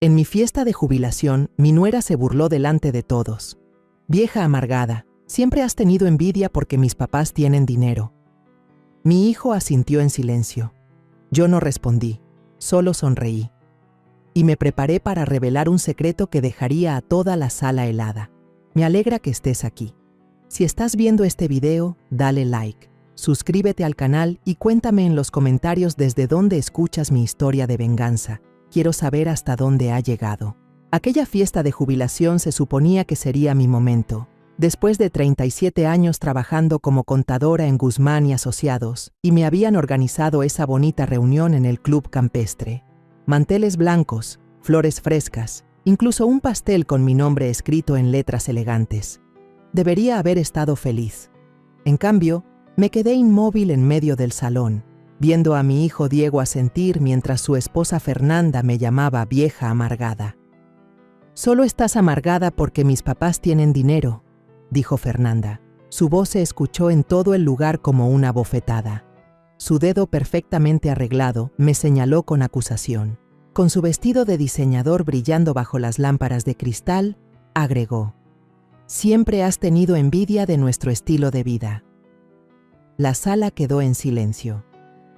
En mi fiesta de jubilación, mi nuera se burló delante de todos. Vieja amargada, siempre has tenido envidia porque mis papás tienen dinero. Mi hijo asintió en silencio. Yo no respondí, solo sonreí. Y me preparé para revelar un secreto que dejaría a toda la sala helada. Me alegra que estés aquí. Si estás viendo este video, dale like, suscríbete al canal y cuéntame en los comentarios desde dónde escuchas mi historia de venganza. Quiero saber hasta dónde ha llegado. Aquella fiesta de jubilación se suponía que sería mi momento. Después de 37 años trabajando como contadora en Guzmán y Asociados, y me habían organizado esa bonita reunión en el Club Campestre. Manteles blancos, flores frescas, incluso un pastel con mi nombre escrito en letras elegantes. Debería haber estado feliz. En cambio, me quedé inmóvil en medio del salón, viendo a mi hijo Diego asentir mientras su esposa Fernanda me llamaba vieja amargada. «Solo estás amargada porque mis papás tienen dinero», dijo Fernanda. Su voz se escuchó en todo el lugar como una bofetada. Su dedo perfectamente arreglado me señaló con acusación. Con su vestido de diseñador brillando bajo las lámparas de cristal, agregó: «Siempre has tenido envidia de nuestro estilo de vida». La sala quedó en silencio.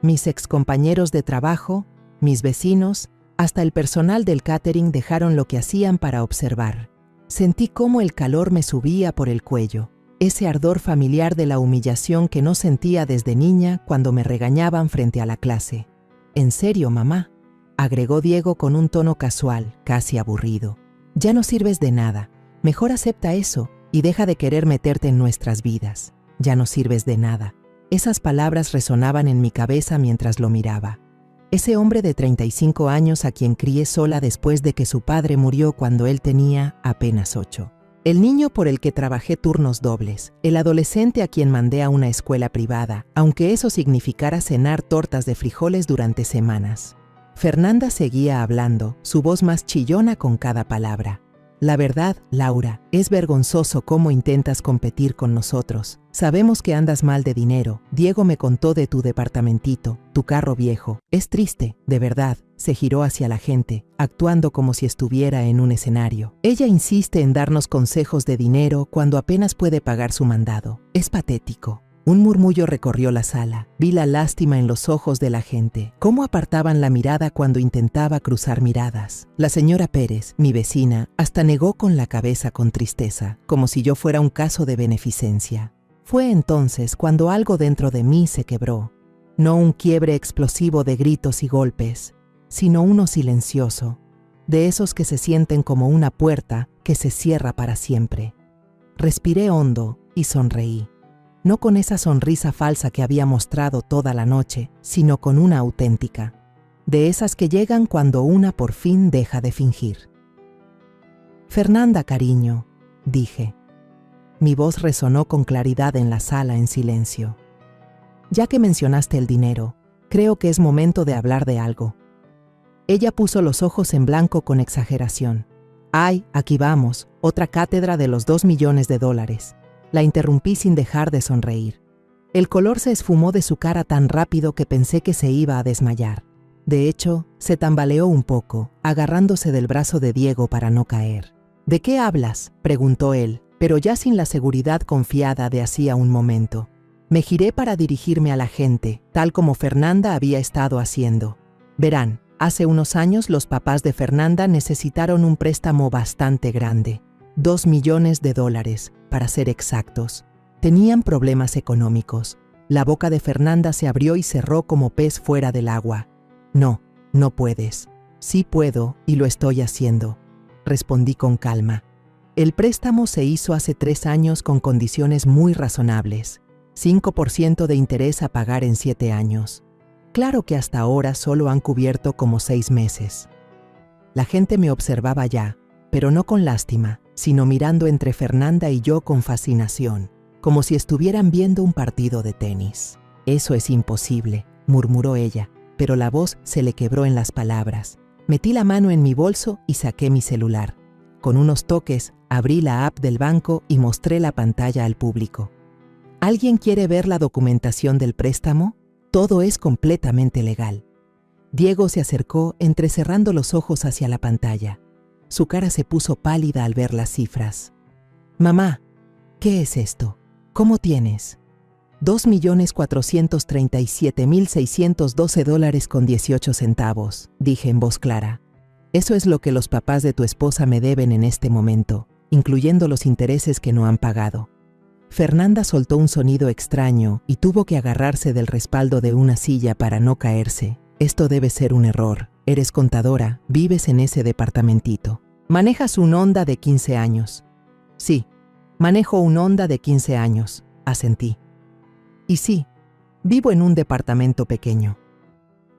Mis excompañeros de trabajo, mis vecinos, hasta el personal del catering dejaron lo que hacían para observar. Sentí cómo el calor me subía por el cuello, ese ardor familiar de la humillación que no sentía desde niña cuando me regañaban frente a la clase. «¿En serio, mamá?», agregó Diego con un tono casual, casi aburrido. «Ya no sirves de nada. Mejor acepta eso y deja de querer meterte en nuestras vidas. Ya no sirves de nada». Esas palabras resonaban en mi cabeza mientras lo miraba. Ese hombre de 35 años a quien crié sola después de que su padre murió cuando él tenía apenas 8. El niño por el que trabajé turnos dobles, el adolescente a quien mandé a una escuela privada, aunque eso significara cenar tortas de frijoles durante semanas. Fernanda seguía hablando, su voz más chillona con cada palabra. «La verdad, Laura, es vergonzoso cómo intentas competir con nosotros. Sabemos que andas mal de dinero. Diego me contó de tu departamentito, tu carro viejo. Es triste, de verdad». Se giró hacia la gente, actuando como si estuviera en un escenario. «Ella insiste en darnos consejos de dinero cuando apenas puede pagar su mandado. Es patético». Un murmullo recorrió la sala. Vi la lástima en los ojos de la gente. Cómo apartaban la mirada cuando intentaba cruzar miradas. La señora Pérez, mi vecina, hasta negó con la cabeza con tristeza, como si yo fuera un caso de beneficencia. Fue entonces cuando algo dentro de mí se quebró. No un quiebre explosivo de gritos y golpes, sino uno silencioso, de esos que se sienten como una puerta que se cierra para siempre. Respiré hondo y sonreí. No con esa sonrisa falsa que había mostrado toda la noche, sino con una auténtica, de esas que llegan cuando una por fin deja de fingir. «Fernanda, cariño», dije. Mi voz resonó con claridad en la sala en silencio. «Ya que mencionaste el dinero, creo que es momento de hablar de algo». Ella puso los ojos en blanco con exageración. «Ay, aquí vamos, otra cátedra de los $2 millones». La interrumpí sin dejar de sonreír. El color se esfumó de su cara tan rápido que pensé que se iba a desmayar. De hecho, se tambaleó un poco, agarrándose del brazo de Diego para no caer. «¿De qué hablas?», preguntó él, pero ya sin la seguridad confiada de hacía un momento. Me giré para dirigirme a la gente, tal como Fernanda había estado haciendo. «Verán, hace unos años los papás de Fernanda necesitaron un préstamo bastante grande. $2 millones, para ser exactos. Tenían problemas económicos. La boca de Fernanda se abrió y cerró como pez fuera del agua. «No, no puedes». «Sí puedo, y lo estoy haciendo», respondí con calma. El préstamo se hizo hace 3 años con condiciones muy razonables. 5% de interés a pagar en 7 años. Claro que hasta ahora solo han cubierto como 6 meses. La gente me observaba ya, pero no con lástima, sino mirando entre Fernanda y yo con fascinación, como si estuvieran viendo un partido de tenis. «Eso es imposible», murmuró ella, pero la voz se le quebró en las palabras. Metí la mano en mi bolso y saqué mi celular. Con unos toques, abrí la app del banco y mostré la pantalla al público. «¿Alguien quiere ver la documentación del préstamo? Todo es completamente legal». Diego se acercó, entrecerrando los ojos hacia la pantalla. Su cara se puso pálida al ver las cifras. «Mamá, ¿qué es esto? ¿Cómo tienes?» $2,437,612.18, dije en voz clara. Eso es lo que los papás de tu esposa me deben en este momento, incluyendo los intereses que no han pagado. Fernanda soltó un sonido extraño y tuvo que agarrarse del respaldo de una silla para no caerse. Esto debe ser un error. Eres contadora, vives en ese departamentito. Manejas un Honda de 15 años. Sí, manejo un Honda de 15 años, asentí. Y sí, vivo en un departamento pequeño.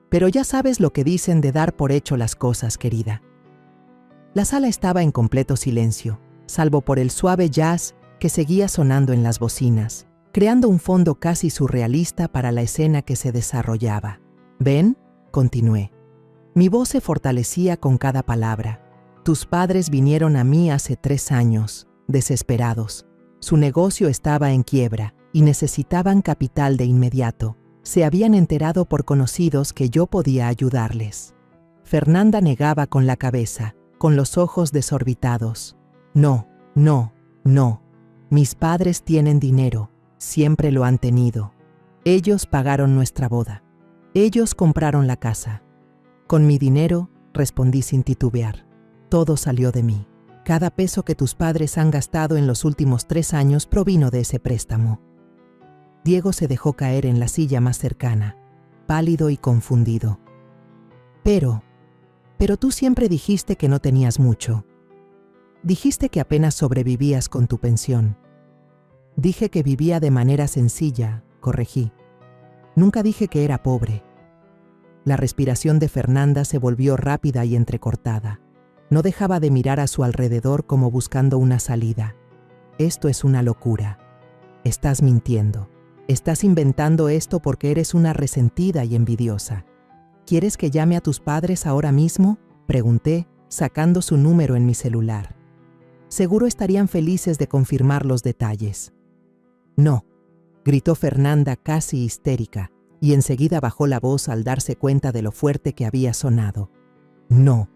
Pero ya sabes lo que dicen de dar por hecho las cosas, querida. La sala estaba en completo silencio, salvo por el suave jazz que seguía sonando en las bocinas, creando un fondo casi surrealista para la escena que se desarrollaba. «¿Ven?», continué. Mi voz se fortalecía con cada palabra. Tus padres vinieron a mí hace 3 años, desesperados. Su negocio estaba en quiebra y necesitaban capital de inmediato. Se habían enterado por conocidos que yo podía ayudarles. Fernanda negaba con la cabeza, con los ojos desorbitados. No, no, no. Mis padres tienen dinero, siempre lo han tenido. Ellos pagaron nuestra boda. Ellos compraron la casa. Con mi dinero, respondí sin titubear. Todo salió de mí. Cada peso que tus padres han gastado en los últimos 3 años provino de ese préstamo. Diego se dejó caer en la silla más cercana, pálido y confundido. Pero tú siempre dijiste que no tenías mucho. Dijiste que apenas sobrevivías con tu pensión. Dije que vivía de manera sencilla, corregí. Nunca dije que era pobre. La respiración de Fernanda se volvió rápida y entrecortada. No dejaba de mirar a su alrededor como buscando una salida. Esto es una locura. Estás mintiendo. Estás inventando esto porque eres una resentida y envidiosa. ¿Quieres que llame a tus padres ahora mismo?, pregunté, sacando su número en mi celular. Seguro estarían felices de confirmar los detalles. No, gritó Fernanda casi histérica, y enseguida bajó la voz al darse cuenta de lo fuerte que había sonado. No,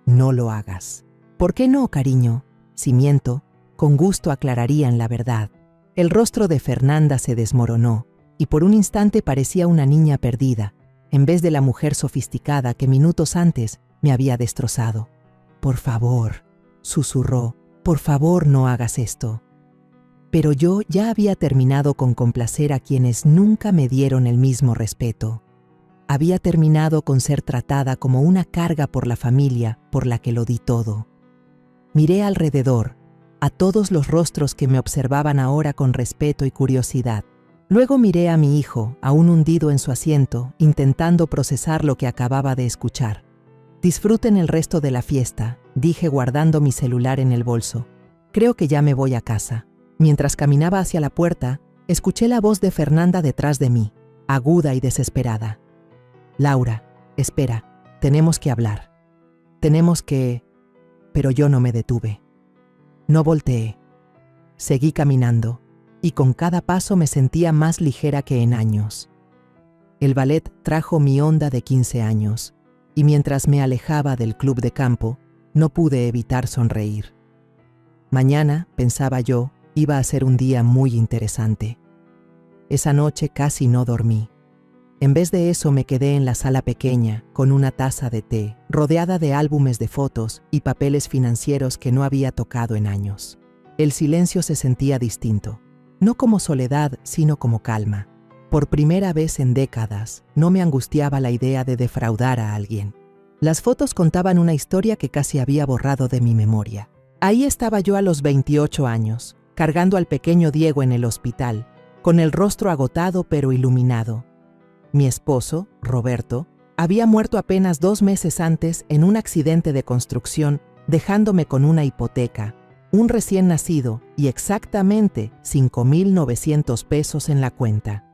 no lo hagas. ¿Por qué no, cariño? Si miento, con gusto aclararían la verdad. El rostro de Fernanda se desmoronó, y por un instante parecía una niña perdida, en vez de la mujer sofisticada que minutos antes me había destrozado. Por favor, susurró, por favor no hagas esto. Pero yo ya había terminado con complacer a quienes nunca me dieron el mismo respeto. Había terminado con ser tratada como una carga por la familia por la que lo di todo. Miré alrededor, a todos los rostros que me observaban ahora con respeto y curiosidad. Luego miré a mi hijo, aún hundido en su asiento, intentando procesar lo que acababa de escuchar. Disfruten el resto de la fiesta, dije guardando mi celular en el bolso. Creo que ya me voy a casa. Mientras caminaba hacia la puerta, escuché la voz de Fernanda detrás de mí, aguda y desesperada. Laura, espera, tenemos que hablar. Tenemos que... Pero yo no me detuve. No volteé. Seguí caminando, y con cada paso me sentía más ligera que en años. El ballet trajo mi Honda de 15 años, y mientras me alejaba del club de campo, no pude evitar sonreír. Mañana, pensaba yo, iba a ser un día muy interesante. Esa noche casi no dormí. En vez de eso me quedé en la sala pequeña, con una taza de té, rodeada de álbumes de fotos y papeles financieros que no había tocado en años. El silencio se sentía distinto, no como soledad, sino como calma. Por primera vez en décadas, no me angustiaba la idea de defraudar a alguien. Las fotos contaban una historia que casi había borrado de mi memoria. Ahí estaba yo a los 28 años, cargando al pequeño Diego en el hospital, con el rostro agotado pero iluminado. Mi esposo, Roberto, había muerto apenas 2 meses antes en un accidente de construcción, dejándome con una hipoteca, un recién nacido y exactamente 5,900 pesos en la cuenta.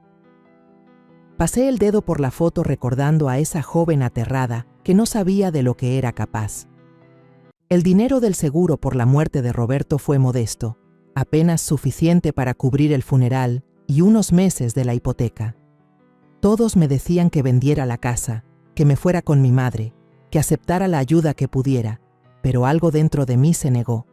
Pasé el dedo por la foto recordando a esa joven aterrada que no sabía de lo que era capaz. El dinero del seguro por la muerte de Roberto fue modesto, apenas suficiente para cubrir el funeral y unos meses de la hipoteca. Todos me decían que vendiera la casa, que me fuera con mi madre, que aceptara la ayuda que pudiera, pero algo dentro de mí se negó.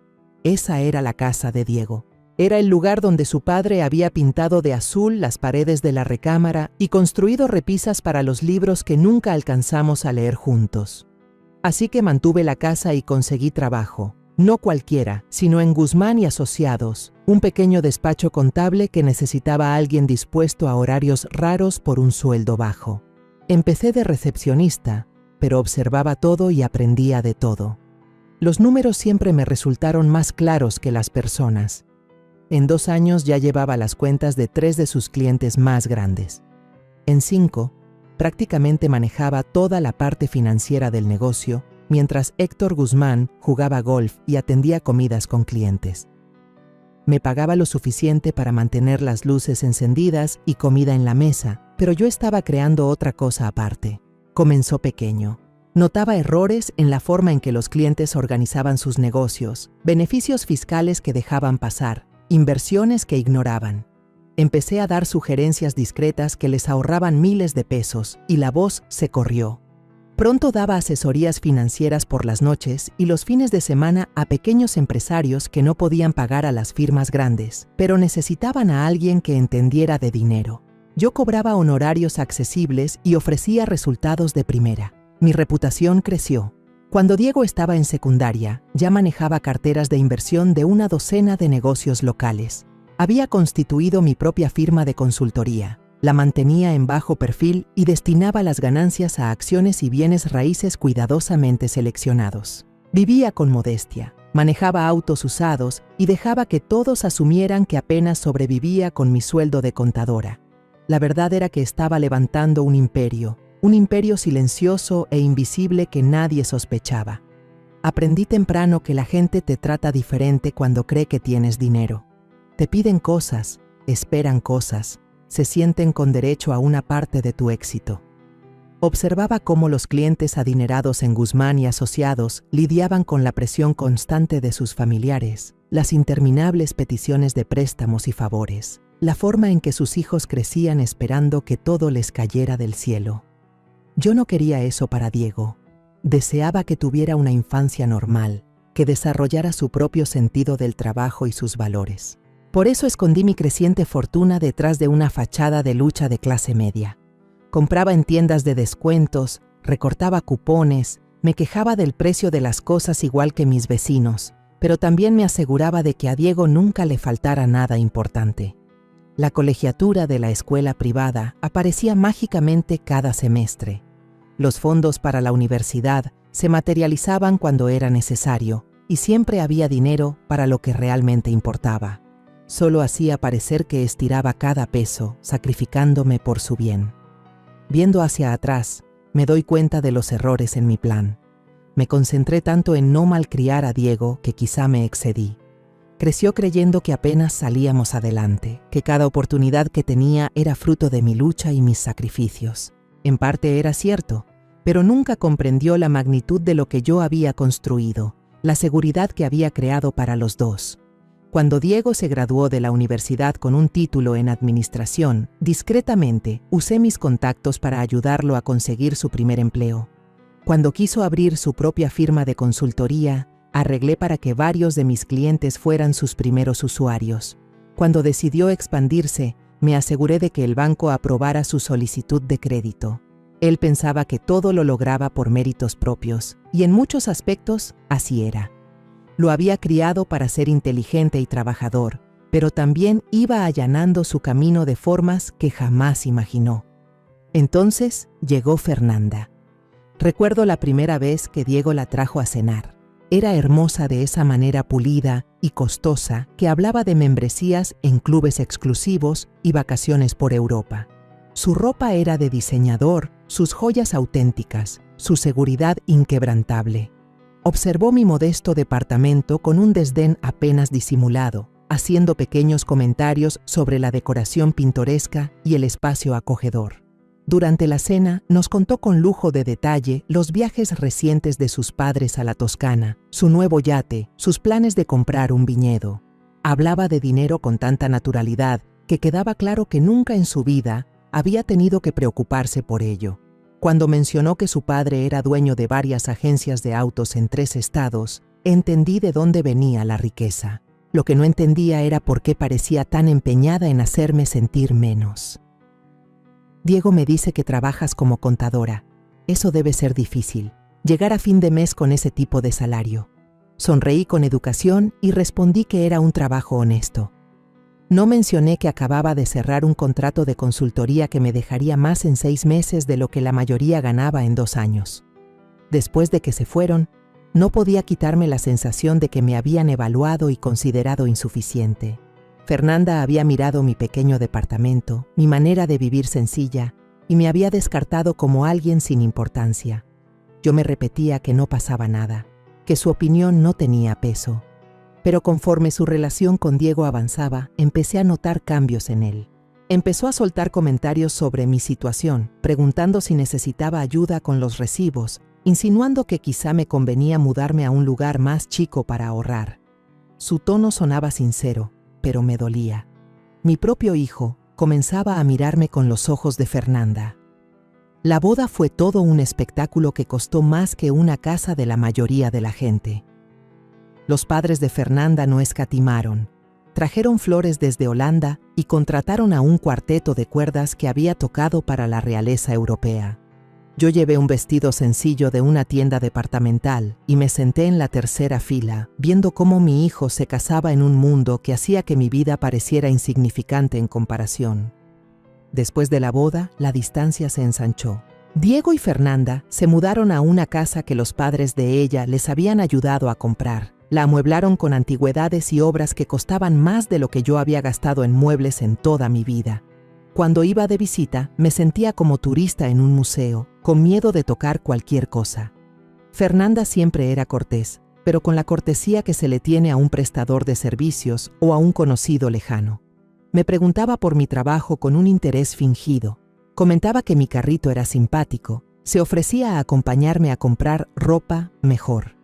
Esa era la casa de Diego. Era el lugar donde su padre había pintado de azul las paredes de la recámara y construido repisas para los libros que nunca alcanzamos a leer juntos. Así que mantuve la casa y conseguí trabajo. No cualquiera, sino en Guzmán y Asociados, un pequeño despacho contable que necesitaba a alguien dispuesto a horarios raros por un sueldo bajo. Empecé de recepcionista, pero observaba todo y aprendía de todo. Los números siempre me resultaron más claros que las personas. En 2 años ya llevaba las cuentas de 3 de sus clientes más grandes. En 5, prácticamente manejaba toda la parte financiera del negocio, mientras Héctor Guzmán jugaba golf y atendía comidas con clientes. Me pagaba lo suficiente para mantener las luces encendidas y comida en la mesa, pero yo estaba creando otra cosa aparte. Comenzó pequeño. Notaba errores en la forma en que los clientes organizaban sus negocios, beneficios fiscales que dejaban pasar, inversiones que ignoraban. Empecé a dar sugerencias discretas que les ahorraban miles de pesos y la voz se corrió. Pronto daba asesorías financieras por las noches y los fines de semana a pequeños empresarios que no podían pagar a las firmas grandes, pero necesitaban a alguien que entendiera de dinero. Yo cobraba honorarios accesibles y ofrecía resultados de primera. Mi reputación creció. Cuando Diego estaba en secundaria, ya manejaba carteras de inversión de una docena de negocios locales. Había constituido mi propia firma de consultoría. La mantenía en bajo perfil y destinaba las ganancias a acciones y bienes raíces cuidadosamente seleccionados. Vivía con modestia, manejaba autos usados y dejaba que todos asumieran que apenas sobrevivía con mi sueldo de contadora. La verdad era que estaba levantando un imperio silencioso e invisible que nadie sospechaba. Aprendí temprano que la gente te trata diferente cuando cree que tienes dinero. Te piden cosas, esperan cosas, se sienten con derecho a una parte de tu éxito. Observaba cómo los clientes adinerados en Guzmán y Asociados lidiaban con la presión constante de sus familiares, las interminables peticiones de préstamos y favores, la forma en que sus hijos crecían esperando que todo les cayera del cielo. Yo no quería eso para Diego. Deseaba que tuviera una infancia normal, que desarrollara su propio sentido del trabajo y sus valores. Por eso escondí mi creciente fortuna detrás de una fachada de lucha de clase media. Compraba en tiendas de descuentos, recortaba cupones, me quejaba del precio de las cosas igual que mis vecinos, pero también me aseguraba de que a Diego nunca le faltara nada importante. La colegiatura de la escuela privada aparecía mágicamente cada semestre. Los fondos para la universidad se materializaban cuando era necesario y siempre había dinero para lo que realmente importaba. Solo hacía parecer que estiraba cada peso, sacrificándome por su bien. Viendo hacia atrás, me doy cuenta de los errores en mi plan. Me concentré tanto en no malcriar a Diego que quizá me excedí. Creció creyendo que apenas salíamos adelante, que cada oportunidad que tenía era fruto de mi lucha y mis sacrificios. En parte era cierto, pero nunca comprendió la magnitud de lo que yo había construido, la seguridad que había creado para los dos. Cuando Diego se graduó de la universidad con un título en administración, discretamente usé mis contactos para ayudarlo a conseguir su primer empleo. Cuando quiso abrir su propia firma de consultoría, arreglé para que varios de mis clientes fueran sus primeros usuarios. Cuando decidió expandirse, me aseguré de que el banco aprobara su solicitud de crédito. Él pensaba que todo lo lograba por méritos propios, y en muchos aspectos así era. Lo había criado para ser inteligente y trabajador, pero también iba allanando su camino de formas que jamás imaginó. Entonces llegó Fernanda. Recuerdo la primera vez que Diego la trajo a cenar. Era hermosa de esa manera pulida y costosa que hablaba de membresías en clubes exclusivos y vacaciones por Europa. Su ropa era de diseñador, sus joyas auténticas, su seguridad inquebrantable. Observó mi modesto departamento con un desdén apenas disimulado, haciendo pequeños comentarios sobre la decoración pintoresca y el espacio acogedor. Durante la cena nos contó con lujo de detalle los viajes recientes de sus padres a la Toscana, su nuevo yate, sus planes de comprar un viñedo. Hablaba de dinero con tanta naturalidad que quedaba claro que nunca en su vida había tenido que preocuparse por ello. Cuando mencionó que su padre era dueño de varias agencias de autos en 3 estados, entendí de dónde venía la riqueza. Lo que no entendía era por qué parecía tan empeñada en hacerme sentir menos. Diego me dice que trabajas como contadora. Eso debe ser difícil, llegar a fin de mes con ese tipo de salario. Sonreí con educación y respondí que era un trabajo honesto. No mencioné que acababa de cerrar un contrato de consultoría que me dejaría más en 6 meses de lo que la mayoría ganaba en 2 años. Después de que se fueron, no podía quitarme la sensación de que me habían evaluado y considerado insuficiente. Fernanda había mirado mi pequeño departamento, mi manera de vivir sencilla, y me había descartado como alguien sin importancia. Yo me repetía que no pasaba nada, que su opinión no tenía peso. Pero conforme su relación con Diego avanzaba, empecé a notar cambios en él. Empezó a soltar comentarios sobre mi situación, preguntando si necesitaba ayuda con los recibos, insinuando que quizá me convenía mudarme a un lugar más chico para ahorrar. Su tono sonaba sincero, pero me dolía. Mi propio hijo comenzaba a mirarme con los ojos de Fernanda. La boda fue todo un espectáculo que costó más que una casa de la mayoría de la gente. Los padres de Fernanda no escatimaron. Trajeron flores desde Holanda y contrataron a un cuarteto de cuerdas que había tocado para la realeza europea. Yo llevé un vestido sencillo de una tienda departamental y me senté en la tercera fila, viendo cómo mi hijo se casaba en un mundo que hacía que mi vida pareciera insignificante en comparación. Después de la boda, la distancia se ensanchó. Diego y Fernanda se mudaron a una casa que los padres de ella les habían ayudado a comprar. La amueblaron con antigüedades y obras que costaban más de lo que yo había gastado en muebles en toda mi vida. Cuando iba de visita, me sentía como turista en un museo, con miedo de tocar cualquier cosa. Fernanda siempre era cortés, pero con la cortesía que se le tiene a un prestador de servicios o a un conocido lejano. Me preguntaba por mi trabajo con un interés fingido. Comentaba que mi carrito era simpático. Se ofrecía a acompañarme a comprar ropa mejor.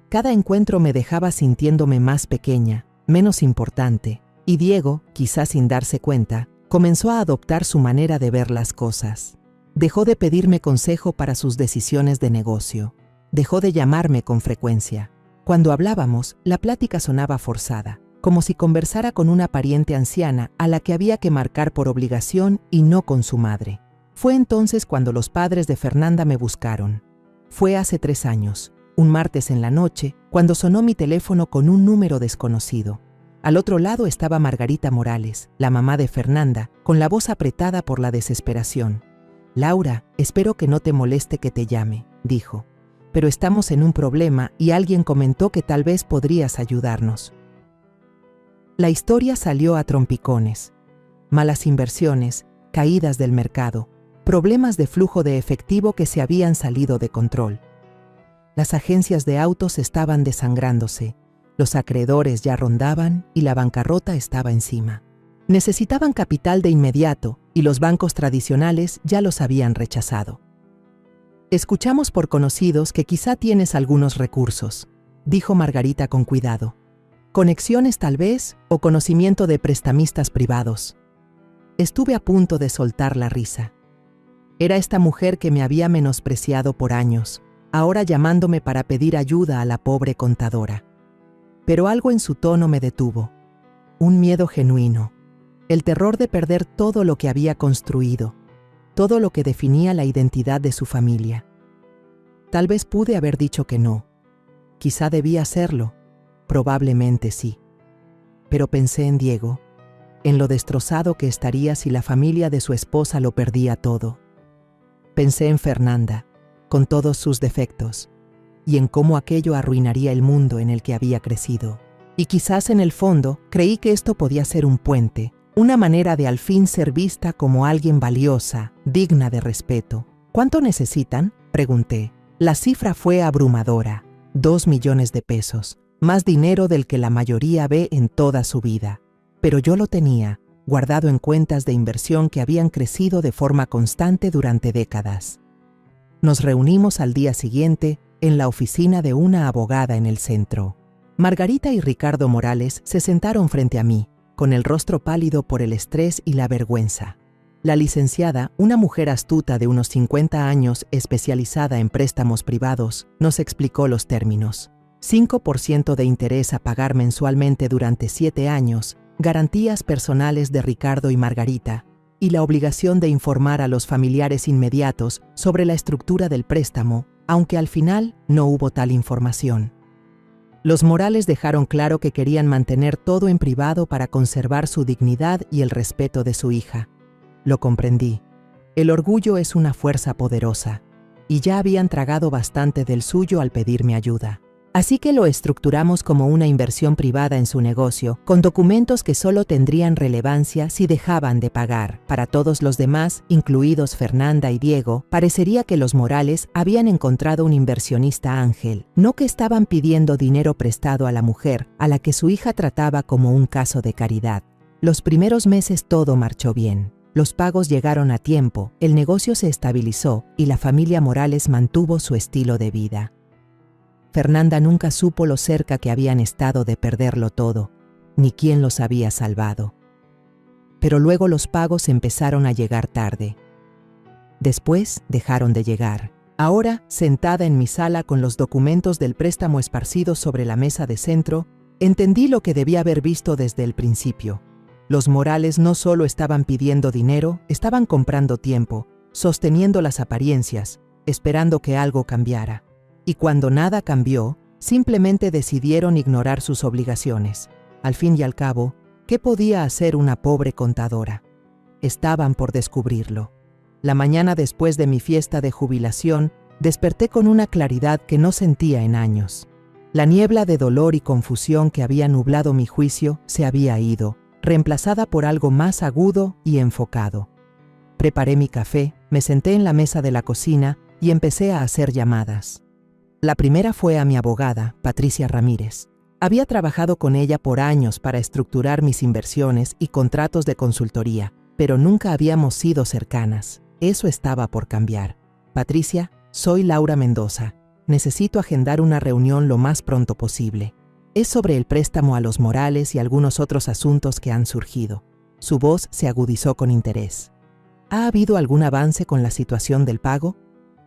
Cada encuentro me dejaba sintiéndome más pequeña, menos importante, y Diego, quizás sin darse cuenta, comenzó a adoptar su manera de ver las cosas. Dejó de pedirme consejo para sus decisiones de negocio. Dejó de llamarme con frecuencia. Cuando hablábamos, la plática sonaba forzada, como si conversara con una pariente anciana a la que había que marcar por obligación y no con su madre. Fue entonces cuando los padres de Fernanda me buscaron. Fue hace 3 años. Un martes en la noche, cuando sonó mi teléfono con un número desconocido. Al otro lado estaba Margarita Morales, la mamá de Fernanda, con la voz apretada por la desesperación. «Laura, espero que no te moleste que te llame», dijo. «Pero estamos en un problema y alguien comentó que tal vez podrías ayudarnos». La historia salió a trompicones. Malas inversiones, caídas del mercado, problemas de flujo de efectivo que se habían salido de control. Las agencias de autos estaban desangrándose, los acreedores ya rondaban y la bancarrota estaba encima. Necesitaban capital de inmediato y los bancos tradicionales ya los habían rechazado. «Escuchamos por conocidos que quizá tienes algunos recursos», dijo Margarita con cuidado. «Conexiones tal vez o conocimiento de prestamistas privados». Estuve a punto de soltar la risa. Era esta mujer que me había menospreciado por años, ahora llamándome para pedir ayuda a la pobre contadora. Pero algo en su tono me detuvo. Un miedo genuino. El terror de perder todo lo que había construido, todo lo que definía la identidad de su familia. Tal vez pude haber dicho que no. Quizá debía hacerlo. Probablemente sí. Pero pensé en Diego, en lo destrozado que estaría si la familia de su esposa lo perdía todo. Pensé en Fernanda, con todos sus defectos, y en cómo aquello arruinaría el mundo en el que había crecido. Y quizás en el fondo creí que esto podía ser un puente, una manera de al fin ser vista como alguien valiosa, digna de respeto. ¿Cuánto necesitan?, pregunté. La cifra fue abrumadora, 2 millones de pesos, más dinero del que la mayoría ve en toda su vida. Pero yo lo tenía, guardado en cuentas de inversión que habían crecido de forma constante durante décadas. Nos reunimos al día siguiente en la oficina de una abogada en el centro. Margarita y Ricardo Morales se sentaron frente a mí, con el rostro pálido por el estrés y la vergüenza. La licenciada, una mujer astuta de unos 50 años especializada en préstamos privados, nos explicó los términos. 5% de interés a pagar mensualmente durante 7 años, garantías personales de Ricardo y Margarita, y la obligación de informar a los familiares inmediatos sobre la estructura del préstamo, aunque al final no hubo tal información. Los Morales dejaron claro que querían mantener todo en privado para conservar su dignidad y el respeto de su hija. Lo comprendí. El orgullo es una fuerza poderosa, y ya habían tragado bastante del suyo al pedirme ayuda. Así que lo estructuramos como una inversión privada en su negocio, con documentos que solo tendrían relevancia si dejaban de pagar. Para todos los demás, incluidos Fernanda y Diego, parecería que los Morales habían encontrado un inversionista ángel, no que estaban pidiendo dinero prestado a la mujer, a la que su hija trataba como un caso de caridad. Los primeros meses todo marchó bien. Los pagos llegaron a tiempo, el negocio se estabilizó y la familia Morales mantuvo su estilo de vida. Fernanda nunca supo lo cerca que habían estado de perderlo todo, ni quién los había salvado. Pero luego los pagos empezaron a llegar tarde. Después dejaron de llegar. Ahora, sentada en mi sala con los documentos del préstamo esparcidos sobre la mesa de centro, entendí lo que debía haber visto desde el principio. Los Morales no solo estaban pidiendo dinero, estaban comprando tiempo, sosteniendo las apariencias, esperando que algo cambiara. Y cuando nada cambió, simplemente decidieron ignorar sus obligaciones. Al fin y al cabo, ¿qué podía hacer una pobre contadora? Estaban por descubrirlo. La mañana después de mi fiesta de jubilación, desperté con una claridad que no sentía en años. La niebla de dolor y confusión que había nublado mi juicio se había ido, reemplazada por algo más agudo y enfocado. Preparé mi café, me senté en la mesa de la cocina y empecé a hacer llamadas. La primera fue a mi abogada, Patricia Ramírez. Había trabajado con ella por años para estructurar mis inversiones y contratos de consultoría, pero nunca habíamos sido cercanas. Eso estaba por cambiar. Patricia, soy Laura Mendoza. Necesito agendar una reunión lo más pronto posible. Es sobre el préstamo a los Morales y algunos otros asuntos que han surgido. Su voz se agudizó con interés. ¿Ha habido algún avance con la situación del pago?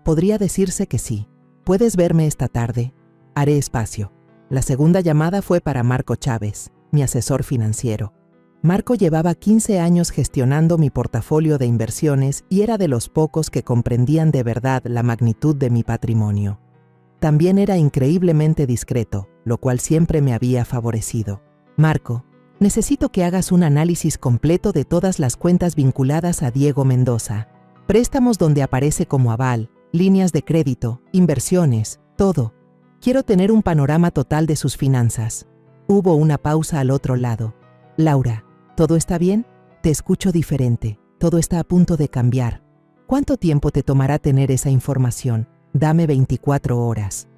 Podría decirse que sí. ¿Puedes verme esta tarde? Haré espacio. La segunda llamada fue para Marco Chávez, mi asesor financiero. Marco llevaba 15 años gestionando mi portafolio de inversiones y era de los pocos que comprendían de verdad la magnitud de mi patrimonio. También era increíblemente discreto, lo cual siempre me había favorecido. Marco, necesito que hagas un análisis completo de todas las cuentas vinculadas a Diego Mendoza. Préstamos donde aparece como aval, líneas de crédito, inversiones, todo. Quiero tener un panorama total de sus finanzas. Hubo una pausa al otro lado. Laura, ¿todo está bien? Te escucho diferente. Todo está a punto de cambiar. ¿Cuánto tiempo te tomará tener esa información? Dame 24 horas.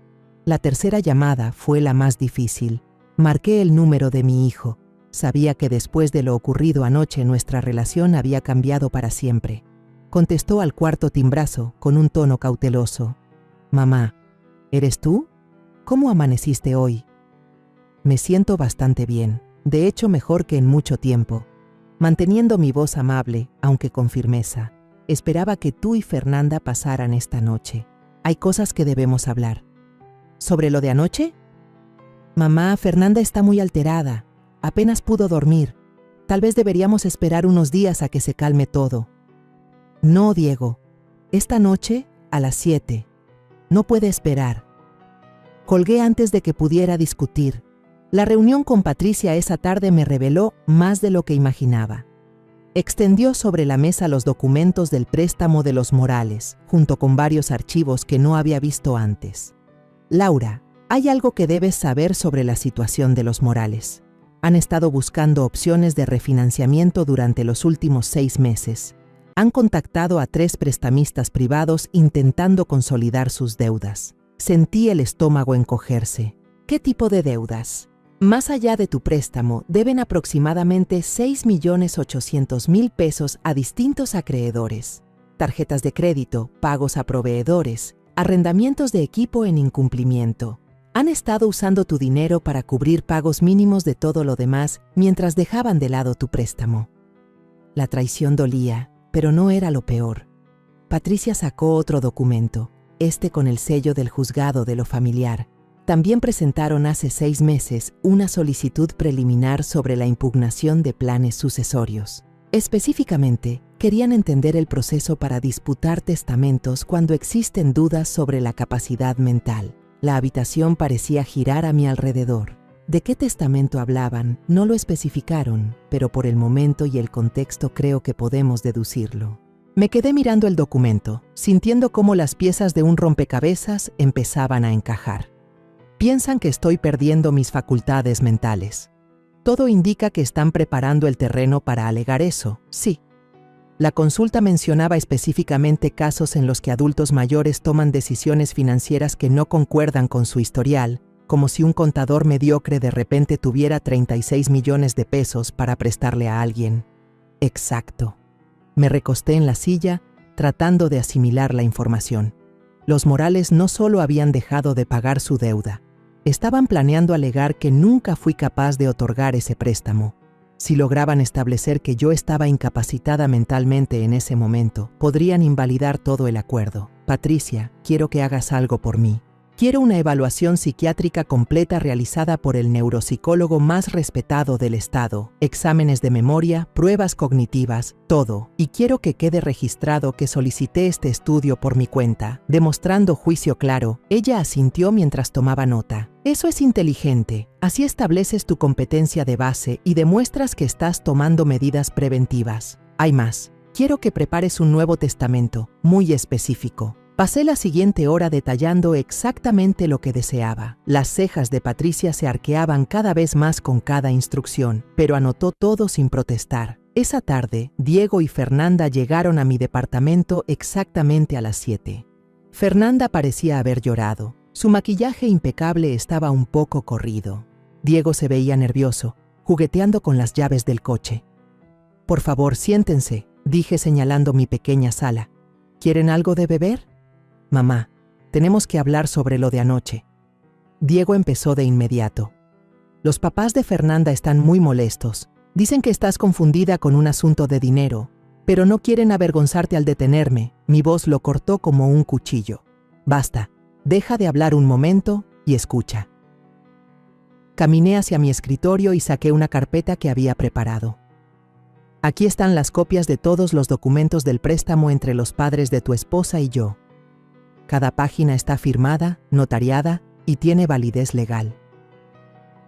La tercera llamada fue la más difícil. Marqué el número de mi hijo. Sabía que después de lo ocurrido anoche nuestra relación había cambiado para siempre. Contestó al cuarto timbrazo con un tono cauteloso. Mamá, ¿eres tú? ¿Cómo amaneciste hoy? Me siento bastante bien, de hecho mejor que en mucho tiempo. Manteniendo mi voz amable, aunque con firmeza, esperaba que tú y Fernanda pasaran esta noche. Hay cosas que debemos hablar. ¿Sobre lo de anoche? Mamá, Fernanda está muy alterada. Apenas pudo dormir. Tal vez deberíamos esperar unos días a que se calme todo. No, Diego. Esta noche, a las 7. No puede esperar. Colgué antes de que pudiera discutir. La reunión con Patricia esa tarde me reveló más de lo que imaginaba. Extendió sobre la mesa los documentos del préstamo de los Morales, junto con varios archivos que no había visto antes. Laura, hay algo que debes saber sobre la situación de los Morales. Han estado buscando opciones de refinanciamiento durante los últimos 6 meses. Han contactado a 3 prestamistas privados intentando consolidar sus deudas. Sentí el estómago encogerse. ¿Qué tipo de deudas? Más allá de tu préstamo, deben aproximadamente 6.800.000 pesos a distintos acreedores. Tarjetas de crédito, pagos a proveedores, arrendamientos de equipo en incumplimiento. Han estado usando tu dinero para cubrir pagos mínimos de todo lo demás mientras dejaban de lado tu préstamo. La traición dolía. Pero no era lo peor. Patricia sacó otro documento, con el sello del juzgado de lo familiar. También presentaron hace 6 meses una solicitud preliminar sobre la impugnación de planes sucesorios. Específicamente, querían entender el proceso para disputar testamentos cuando existen dudas sobre la capacidad mental. La habitación parecía girar a mi alrededor. ¿De qué testamento hablaban? No lo especificaron, pero por el momento y el contexto creo que podemos deducirlo. Me quedé mirando el documento, sintiendo cómo las piezas de un rompecabezas empezaban a encajar. Piensan que estoy perdiendo mis facultades mentales. Todo indica que están preparando el terreno para alegar eso, sí. La consulta mencionaba específicamente casos en los que adultos mayores toman decisiones financieras que no concuerdan con su historial, como si un contador mediocre de repente tuviera 36 millones de pesos para prestarle a alguien. Exacto. Me recosté en la silla, tratando de asimilar la información. Los Morales no solo habían dejado de pagar su deuda, estaban planeando alegar que nunca fui capaz de otorgar ese préstamo. Si lograban establecer que yo estaba incapacitada mentalmente en ese momento, podrían invalidar todo el acuerdo. Patricia, quiero que hagas algo por mí. Quiero una evaluación psiquiátrica completa realizada por el neuropsicólogo más respetado del estado, exámenes de memoria, pruebas cognitivas, todo. Y quiero que quede registrado que solicité este estudio por mi cuenta, demostrando juicio claro. Ella asintió mientras tomaba nota. Eso es inteligente. Así estableces tu competencia de base y demuestras que estás tomando medidas preventivas. Hay más. Quiero que prepares un nuevo testamento, muy específico. Pasé la siguiente hora detallando exactamente lo que deseaba. Las cejas de Patricia se arqueaban cada vez más con cada instrucción, pero anotó todo sin protestar. Esa tarde, Diego y Fernanda llegaron a mi departamento exactamente a las 7. Fernanda parecía haber llorado. Su maquillaje impecable estaba un poco corrido. Diego se veía nervioso, jugueteando con las llaves del coche. «Por favor, siéntense», dije señalando mi pequeña sala. «¿Quieren algo de beber?» «Mamá, tenemos que hablar sobre lo de anoche». Diego empezó de inmediato. «Los papás de Fernanda están muy molestos. Dicen que estás confundida con un asunto de dinero, pero no quieren avergonzarte al detenerme». Mi voz lo cortó como un cuchillo. «Basta, deja de hablar un momento y escucha». Caminé hacia mi escritorio y saqué una carpeta que había preparado. «Aquí están las copias de todos los documentos del préstamo entre los padres de tu esposa y yo. Cada página está firmada, notariada y tiene validez legal».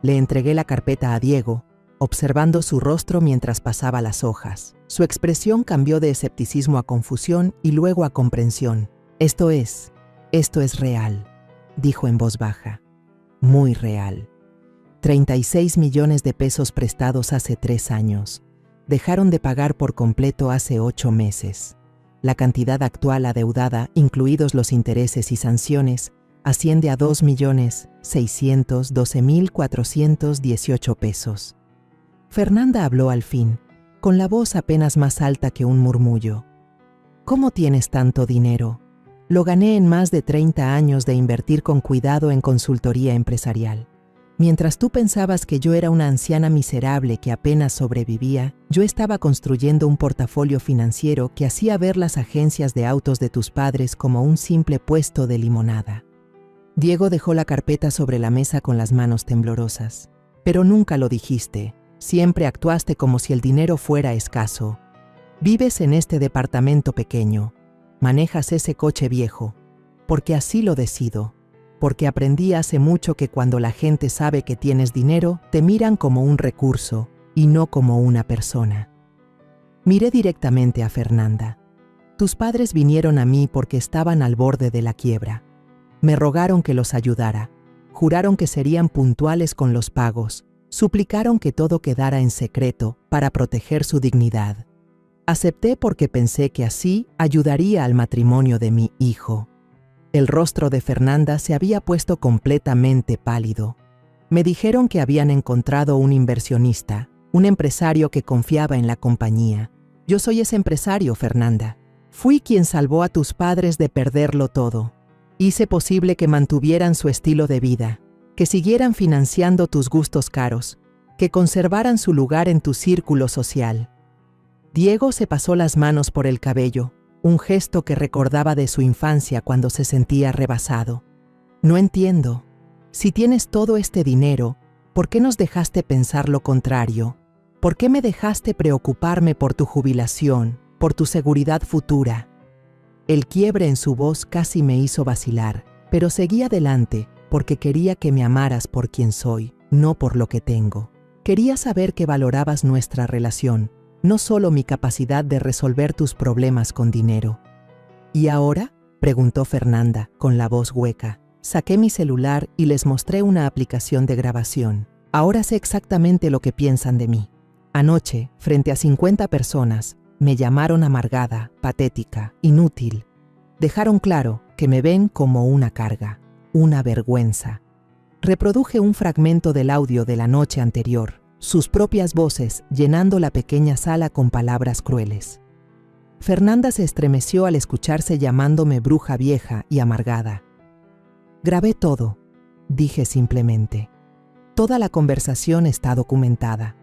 Le entregué la carpeta a Diego, observando su rostro mientras pasaba las hojas. Su expresión cambió de escepticismo a confusión y luego a comprensión. Esto es real», dijo en voz baja. «Muy real. 36 millones de pesos prestados hace 3 años. Dejaron de pagar por completo hace 8 meses. La cantidad actual adeudada, incluidos los intereses y sanciones, asciende a 2.612.418 pesos. Fernanda habló al fin, con la voz apenas más alta que un murmullo. «¿Cómo tienes tanto dinero? Lo gané en más de 30 años de invertir con cuidado en consultoría empresarial. Mientras tú pensabas que yo era una anciana miserable que apenas sobrevivía, yo estaba construyendo un portafolio financiero que hacía ver las agencias de autos de tus padres como un simple puesto de limonada». Diego dejó la carpeta sobre la mesa con las manos temblorosas. «Pero nunca lo dijiste. Siempre actuaste como si el dinero fuera escaso. Vives en este departamento pequeño. Manejas ese coche viejo. Porque así lo decido. Porque aprendí hace mucho que cuando la gente sabe que tienes dinero, te miran como un recurso y no como una persona». Miré directamente a Fernanda. «Tus padres vinieron a mí porque estaban al borde de la quiebra. Me rogaron que los ayudara. Juraron que serían puntuales con los pagos. Suplicaron que todo quedara en secreto para proteger su dignidad. Acepté porque pensé que así ayudaría al matrimonio de mi hijo». El rostro de Fernanda se había puesto completamente pálido. Me dijeron que habían encontrado un inversionista, un empresario que confiaba en la compañía. Yo soy ese empresario, Fernanda. Fui quien salvó a tus padres de perderlo todo. Hice posible que mantuvieran su estilo de vida, que siguieran financiando tus gustos caros, que conservaran su lugar en tu círculo social. Diego se pasó las manos por el cabello, un gesto que recordaba de su infancia cuando se sentía rebasado. No entiendo. Si tienes todo este dinero, ¿por qué nos dejaste pensar lo contrario? ¿Por qué me dejaste preocuparme por tu jubilación, por tu seguridad futura? El quiebre en su voz casi me hizo vacilar, pero seguí adelante porque quería que me amaras por quien soy, no por lo que tengo. Quería saber que valorabas nuestra relación, no solo mi capacidad de resolver tus problemas con dinero. ¿Y ahora?, preguntó Fernanda, con la voz hueca. Saqué mi celular y les mostré una aplicación de grabación. Ahora sé exactamente lo que piensan de mí. Anoche, frente a 50 personas, me llamaron amargada, patética, inútil. Dejaron claro que me ven como una carga, una vergüenza. Reproduje un fragmento del audio de la noche anterior, sus propias voces llenando la pequeña sala con palabras crueles. Fernanda se estremeció al escucharse llamándome bruja vieja y amargada. Grabé todo, dije simplemente. Toda la conversación está documentada.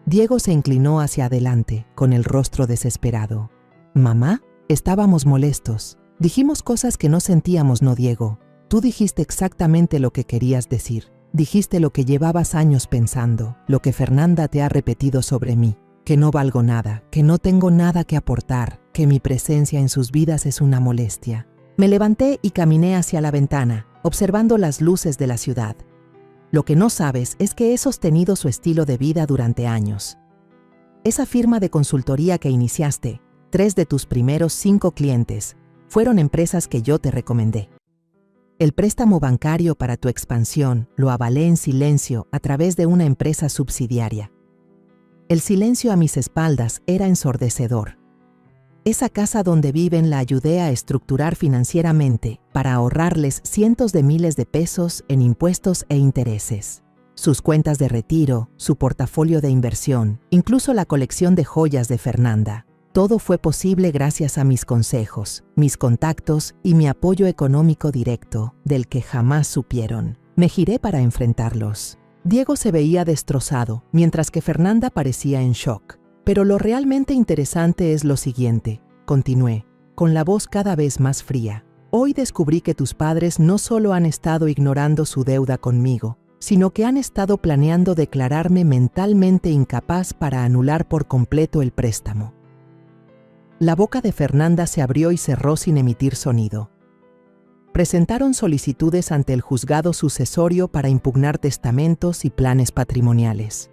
Diego se inclinó hacia adelante, con el rostro desesperado. ¿Mamá? Estábamos molestos. Dijimos cosas que no sentíamos, ¿no, Diego? Tú dijiste exactamente lo que querías decir. Dijiste lo que llevabas años pensando, lo que Fernanda te ha repetido sobre mí, que no valgo nada, que no tengo nada que aportar, que mi presencia en sus vidas es una molestia. Me levanté y caminé hacia la ventana, observando las luces de la ciudad. Lo que no sabes es que he sostenido su estilo de vida durante años. Esa firma de consultoría que iniciaste, 3 de tus primeros 5 clientes, fueron empresas que yo te recomendé. El préstamo bancario para tu expansión lo avalé en silencio a través de una empresa subsidiaria. El silencio a mis espaldas era ensordecedor. Esa casa donde viven la ayudé a estructurar financieramente para ahorrarles cientos de miles de pesos en impuestos e intereses. Sus cuentas de retiro, su portafolio de inversión, incluso la colección de joyas de Fernanda. Todo fue posible gracias a mis consejos, mis contactos y mi apoyo económico directo, del que jamás supieron. Me giré para enfrentarlos. Diego se veía destrozado, mientras que Fernanda parecía en shock. Pero lo realmente interesante es lo siguiente, continué, con la voz cada vez más fría. Hoy descubrí que tus padres no solo han estado ignorando su deuda conmigo, sino que han estado planeando declararme mentalmente incapaz para anular por completo el préstamo. La boca de Fernanda se abrió y cerró sin emitir sonido. Presentaron solicitudes ante el juzgado sucesorio para impugnar testamentos y planes patrimoniales.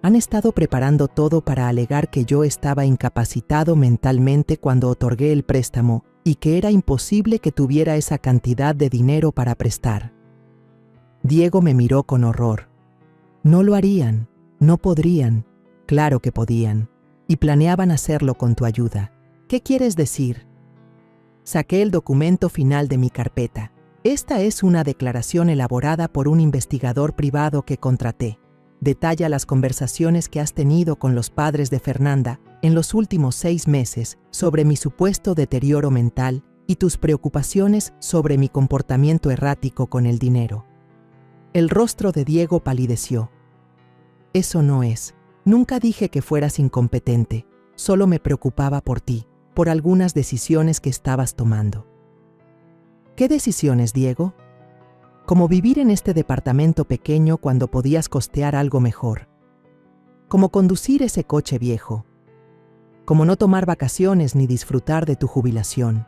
Han estado preparando todo para alegar que yo estaba incapacitado mentalmente cuando otorgué el préstamo y que era imposible que tuviera esa cantidad de dinero para prestar. Diego me miró con horror. No lo harían, no podrían, claro que podían, y planeaban hacerlo con tu ayuda. ¿Qué quieres decir? Saqué el documento final de mi carpeta. Esta es una declaración elaborada por un investigador privado que contraté. Detalla las conversaciones que has tenido con los padres de Fernanda en los últimos 6 meses sobre mi supuesto deterioro mental y tus preocupaciones sobre mi comportamiento errático con el dinero. El rostro de Diego palideció. Eso no es. Nunca dije que fueras incompetente. Solo me preocupaba por ti, por algunas decisiones que estabas tomando. ¿Qué decisiones, Diego? Como vivir en este departamento pequeño cuando podías costear algo mejor. Como conducir ese coche viejo. Como no tomar vacaciones ni disfrutar de tu jubilación.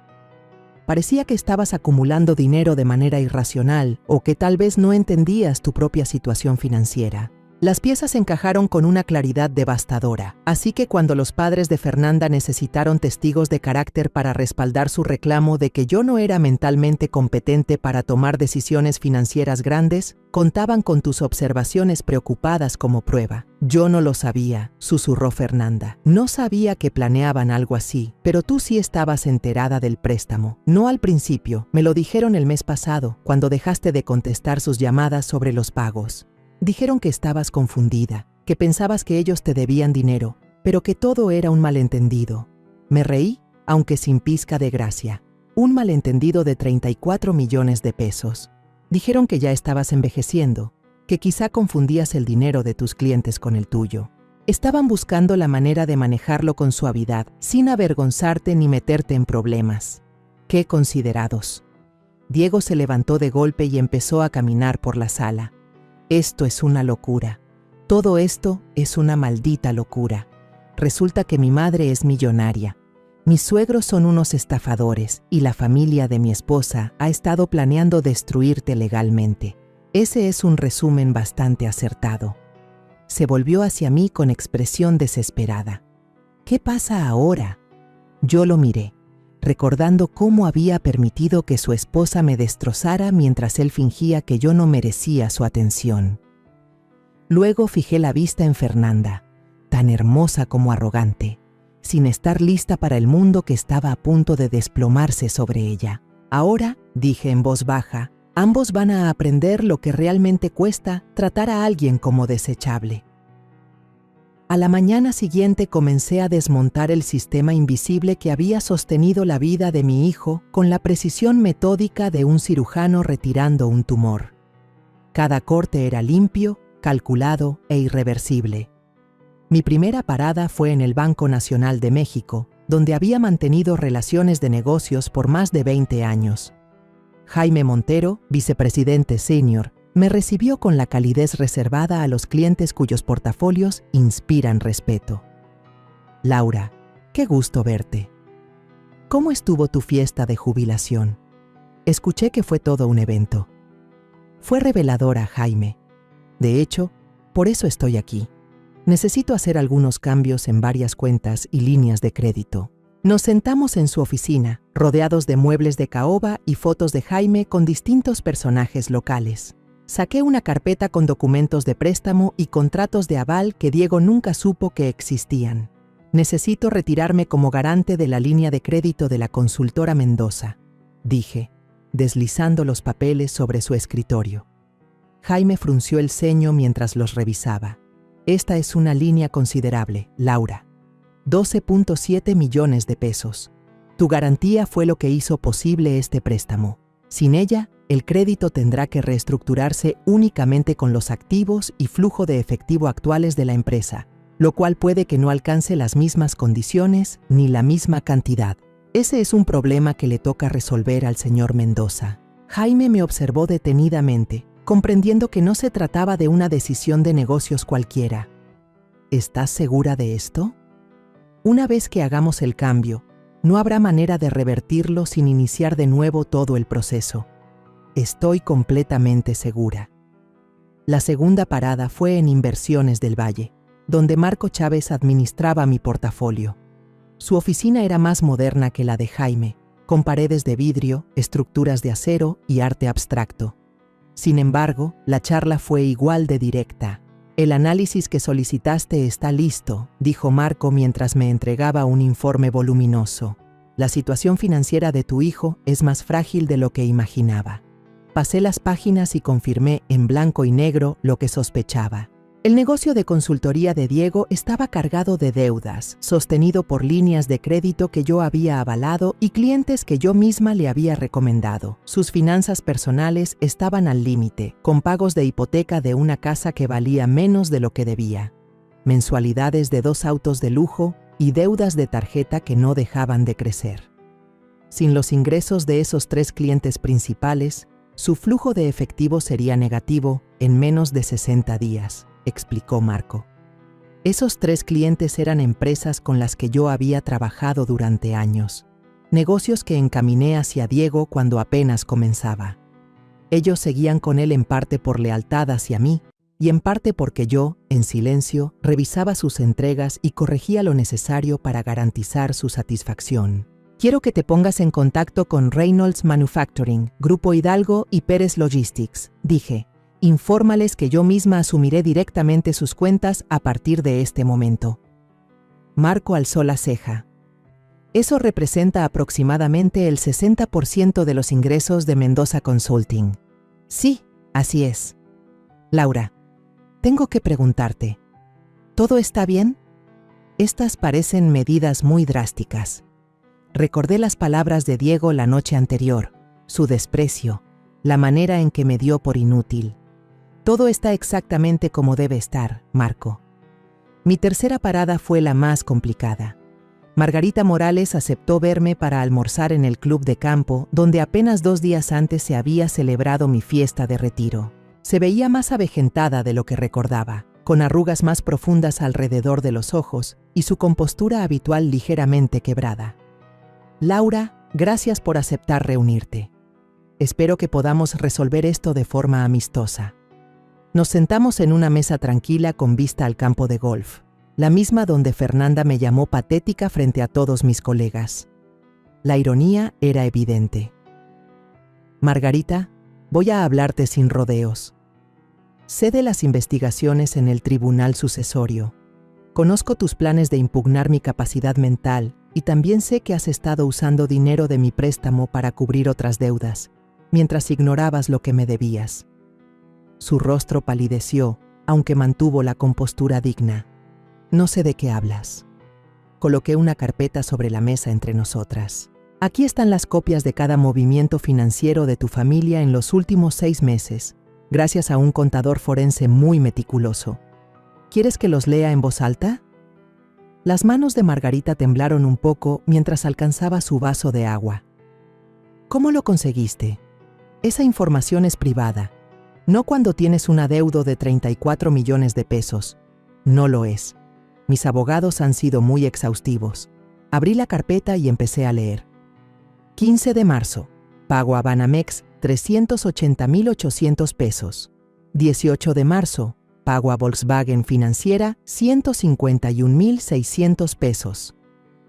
Parecía que estabas acumulando dinero de manera irracional o que tal vez no entendías tu propia situación financiera. Las piezas encajaron con una claridad devastadora, así que cuando los padres de Fernanda necesitaron testigos de carácter para respaldar su reclamo de que yo no era mentalmente competente para tomar decisiones financieras grandes, contaban con tus observaciones preocupadas como prueba. Yo no lo sabía, susurró Fernanda. No sabía que planeaban algo así, pero tú sí estabas enterada del préstamo. No al principio, me lo dijeron el mes pasado, cuando dejaste de contestar sus llamadas sobre los pagos. Dijeron que estabas confundida, que pensabas que ellos te debían dinero, pero que todo era un malentendido. Me reí, aunque sin pizca de gracia. Un malentendido de 34 millones de pesos. Dijeron que ya estabas envejeciendo, que quizá confundías el dinero de tus clientes con el tuyo. Estaban buscando la manera de manejarlo con suavidad, sin avergonzarte ni meterte en problemas. ¡Qué considerados! Diego se levantó de golpe y empezó a caminar por la sala. Esto es una locura. Todo esto es una maldita locura. Resulta que mi madre es millonaria. Mis suegros son unos estafadores y la familia de mi esposa ha estado planeando destruirte legalmente. Ese es un resumen bastante acertado. Se volvió hacia mí con expresión desesperada. ¿Qué pasa ahora? Yo lo miré, recordando cómo había permitido que su esposa me destrozara mientras él fingía que yo no merecía su atención. Luego fijé la vista en Fernanda, tan hermosa como arrogante, sin estar lista para el mundo que estaba a punto de desplomarse sobre ella. Ahora, dije en voz baja, ambos van a aprender lo que realmente cuesta tratar a alguien como desechable. A la mañana siguiente comencé a desmontar el sistema invisible que había sostenido la vida de mi hijo con la precisión metódica de un cirujano retirando un tumor. Cada corte era limpio, calculado e irreversible. Mi primera parada fue en el Banco Nacional de México, donde había mantenido relaciones de negocios por más de 20 años. Jaime Montero, vicepresidente senior, me recibió con la calidez reservada a los clientes cuyos portafolios inspiran respeto. Laura, qué gusto verte. ¿Cómo estuvo tu fiesta de jubilación? Escuché que fue todo un evento. Fue reveladora, Jaime. De hecho, por eso estoy aquí. Necesito hacer algunos cambios en varias cuentas y líneas de crédito. Nos sentamos en su oficina, rodeados de muebles de caoba y fotos de Jaime con distintos personajes locales. Saqué una carpeta con documentos de préstamo y contratos de aval que Diego nunca supo que existían. Necesito retirarme como garante de la línea de crédito de la consultora Mendoza, dije, deslizando los papeles sobre su escritorio. Jaime frunció el ceño mientras los revisaba. Esta es una línea considerable, Laura. 12.7 millones de pesos. Tu garantía fue lo que hizo posible este préstamo. Sin ella, el crédito tendrá que reestructurarse únicamente con los activos y flujo de efectivo actuales de la empresa, lo cual puede que no alcance las mismas condiciones ni la misma cantidad. Ese es un problema que le toca resolver al señor Mendoza. Jaime me observó detenidamente, comprendiendo que no se trataba de una decisión de negocios cualquiera. ¿Estás segura de esto? Una vez que hagamos el cambio, no habrá manera de revertirlo sin iniciar de nuevo todo el proceso. Estoy completamente segura. La segunda parada fue en Inversiones del Valle, donde Marco Chávez administraba mi portafolio. Su oficina era más moderna que la de Jaime, con paredes de vidrio, estructuras de acero y arte abstracto. Sin embargo, la charla fue igual de directa. El análisis que solicitaste está listo, dijo Marco mientras me entregaba un informe voluminoso. La situación financiera de tu hijo es más frágil de lo que imaginaba. Pasé las páginas y confirmé en blanco y negro lo que sospechaba. El negocio de consultoría de Diego estaba cargado de deudas, sostenido por líneas de crédito que yo había avalado y clientes que yo misma le había recomendado. Sus finanzas personales estaban al límite, con pagos de hipoteca de una casa que valía menos de lo que debía, mensualidades de 2 autos de lujo y deudas de tarjeta que no dejaban de crecer. Sin los ingresos de esos 3 clientes principales, su flujo de efectivo sería negativo en menos de 60 días. Explicó Marco. Esos 3 clientes eran empresas con las que yo había trabajado durante años, negocios que encaminé hacia Diego cuando apenas comenzaba. Ellos seguían con él en parte por lealtad hacia mí y en parte porque yo, en silencio, revisaba sus entregas y corregía lo necesario para garantizar su satisfacción. Quiero que te pongas en contacto con Reynolds Manufacturing, Grupo Hidalgo y Pérez Logistics, dije. Infórmales que yo misma asumiré directamente sus cuentas a partir de este momento. Marco alzó la ceja. Eso representa aproximadamente el 60% de los ingresos de Mendoza Consulting. Sí, así es. Laura, tengo que preguntarte, ¿todo está bien? Estas parecen medidas muy drásticas. Recordé las palabras de Diego la noche anterior, su desprecio, la manera en que me dio por inútil. Todo está exactamente como debe estar, Marco. Mi tercera parada fue la más complicada. Margarita Morales aceptó verme para almorzar en el club de campo, donde apenas 2 días antes se había celebrado mi fiesta de retiro. Se veía más avejentada de lo que recordaba, con arrugas más profundas alrededor de los ojos y su compostura habitual ligeramente quebrada. Laura, gracias por aceptar reunirte. Espero que podamos resolver esto de forma amistosa. Nos sentamos en una mesa tranquila con vista al campo de golf, la misma donde Fernanda me llamó patética frente a todos mis colegas. La ironía era evidente. Margarita, voy a hablarte sin rodeos. Sé de las investigaciones en el tribunal sucesorio. Conozco tus planes de impugnar mi capacidad mental y también sé que has estado usando dinero de mi préstamo para cubrir otras deudas, mientras ignorabas lo que me debías. Su rostro palideció, aunque mantuvo la compostura digna. No sé de qué hablas. Coloqué una carpeta sobre la mesa entre nosotras. Aquí están las copias de cada movimiento financiero de tu familia en los últimos 6 meses, gracias a un contador forense muy meticuloso. ¿Quieres que los lea en voz alta? Las manos de Margarita temblaron un poco mientras alcanzaba su vaso de agua. ¿Cómo lo conseguiste? Esa información es privada. No cuando tienes un adeudo de 34 millones de pesos. No lo es. Mis abogados han sido muy exhaustivos. Abrí la carpeta y empecé a leer. 15 de marzo. Pago a Banamex 380,800 pesos. 18 de marzo. Pago a Volkswagen Financiera 151,600 pesos.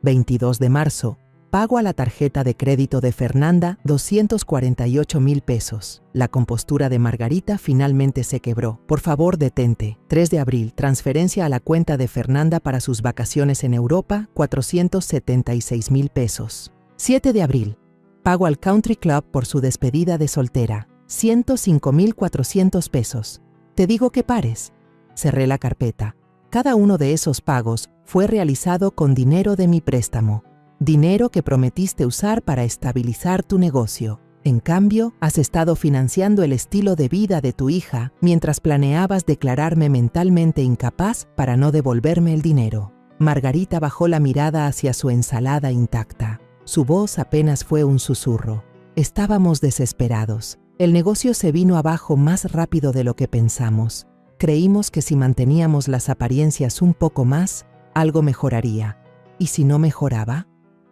22 de marzo. Pago a la tarjeta de crédito de Fernanda 248,000 pesos. La compostura de Margarita finalmente se quebró. Por favor, detente. 3 de abril. Transferencia a la cuenta de Fernanda para sus vacaciones en Europa, 476,000 pesos. 7 de abril. Pago al Country Club por su despedida de soltera, 105,400 pesos. Te digo que pares. Cerré la carpeta. Cada uno de esos pagos fue realizado con dinero de mi préstamo. Dinero que prometiste usar para estabilizar tu negocio. En cambio, has estado financiando el estilo de vida de tu hija mientras planeabas declararme mentalmente incapaz para no devolverme el dinero. Margarita bajó la mirada hacia su ensalada intacta. Su voz apenas fue un susurro. Estábamos desesperados. El negocio se vino abajo más rápido de lo que pensamos. Creímos que si manteníamos las apariencias un poco más, algo mejoraría. ¿Y si no mejoraba?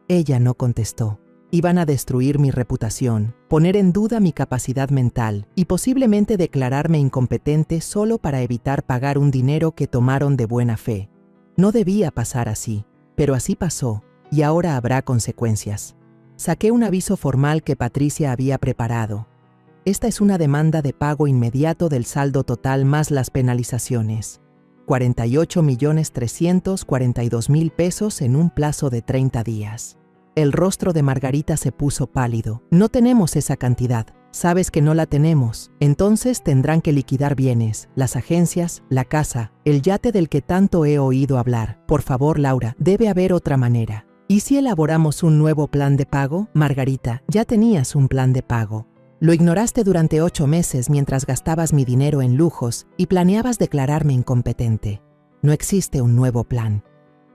Ella no contestó. Iban a destruir mi reputación, poner en duda mi capacidad mental y posiblemente declararme incompetente solo para evitar pagar un dinero que tomaron de buena fe. No debía pasar así, pero así pasó, y ahora habrá consecuencias. Saqué un aviso formal que Patricia había preparado. Esta es una demanda de pago inmediato del saldo total más las penalizaciones. 48,342,000 pesos en un plazo de 30 días. El rostro de Margarita se puso pálido. No tenemos esa cantidad. Sabes que no la tenemos. Entonces tendrán que liquidar bienes, las agencias, la casa, el yate del que tanto he oído hablar. Por favor, Laura, debe haber otra manera. ¿Y si elaboramos un nuevo plan de pago? Margarita, ya tenías un plan de pago. Lo ignoraste durante 8 meses mientras gastabas mi dinero en lujos y planeabas declararme incompetente. No existe un nuevo plan.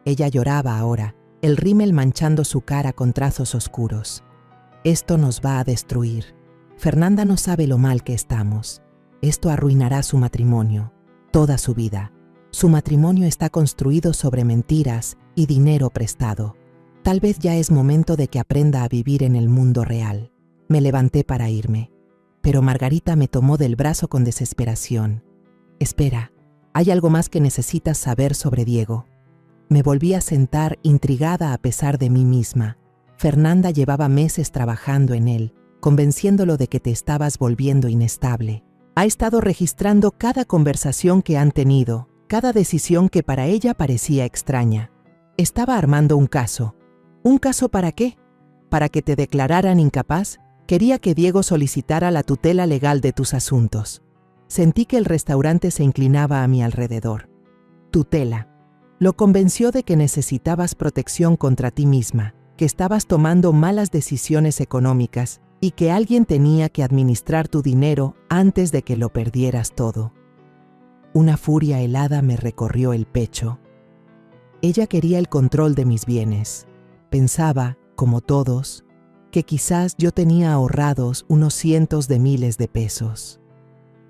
Ella lloraba ahora, el rímel manchando su cara con trazos oscuros. Esto nos va a destruir. Fernanda no sabe lo mal que estamos. Esto arruinará su matrimonio, toda su vida. Su matrimonio está construido sobre mentiras y dinero prestado. Tal vez ya es momento de que aprenda a vivir en el mundo real. Me levanté para irme, pero Margarita me tomó del brazo con desesperación. Espera, hay algo más que necesitas saber sobre Diego. Me volví a sentar intrigada a pesar de mí misma. Fernanda llevaba meses trabajando en él, convenciéndolo de que te estabas volviendo inestable. Ha estado registrando cada conversación que han tenido, cada decisión que para ella parecía extraña. Estaba armando un caso. ¿Un caso para qué? ¿Para que te declararan incapaz? Quería que Diego solicitara la tutela legal de tus asuntos. Sentí que el restaurante se inclinaba a mi alrededor. Tutela. Lo convenció de que necesitabas protección contra ti misma, que estabas tomando malas decisiones económicas y que alguien tenía que administrar tu dinero antes de que lo perdieras todo. Una furia helada me recorrió el pecho. Ella quería el control de mis bienes. Pensaba, como todos, que quizás yo tenía ahorrados unos cientos de miles de pesos.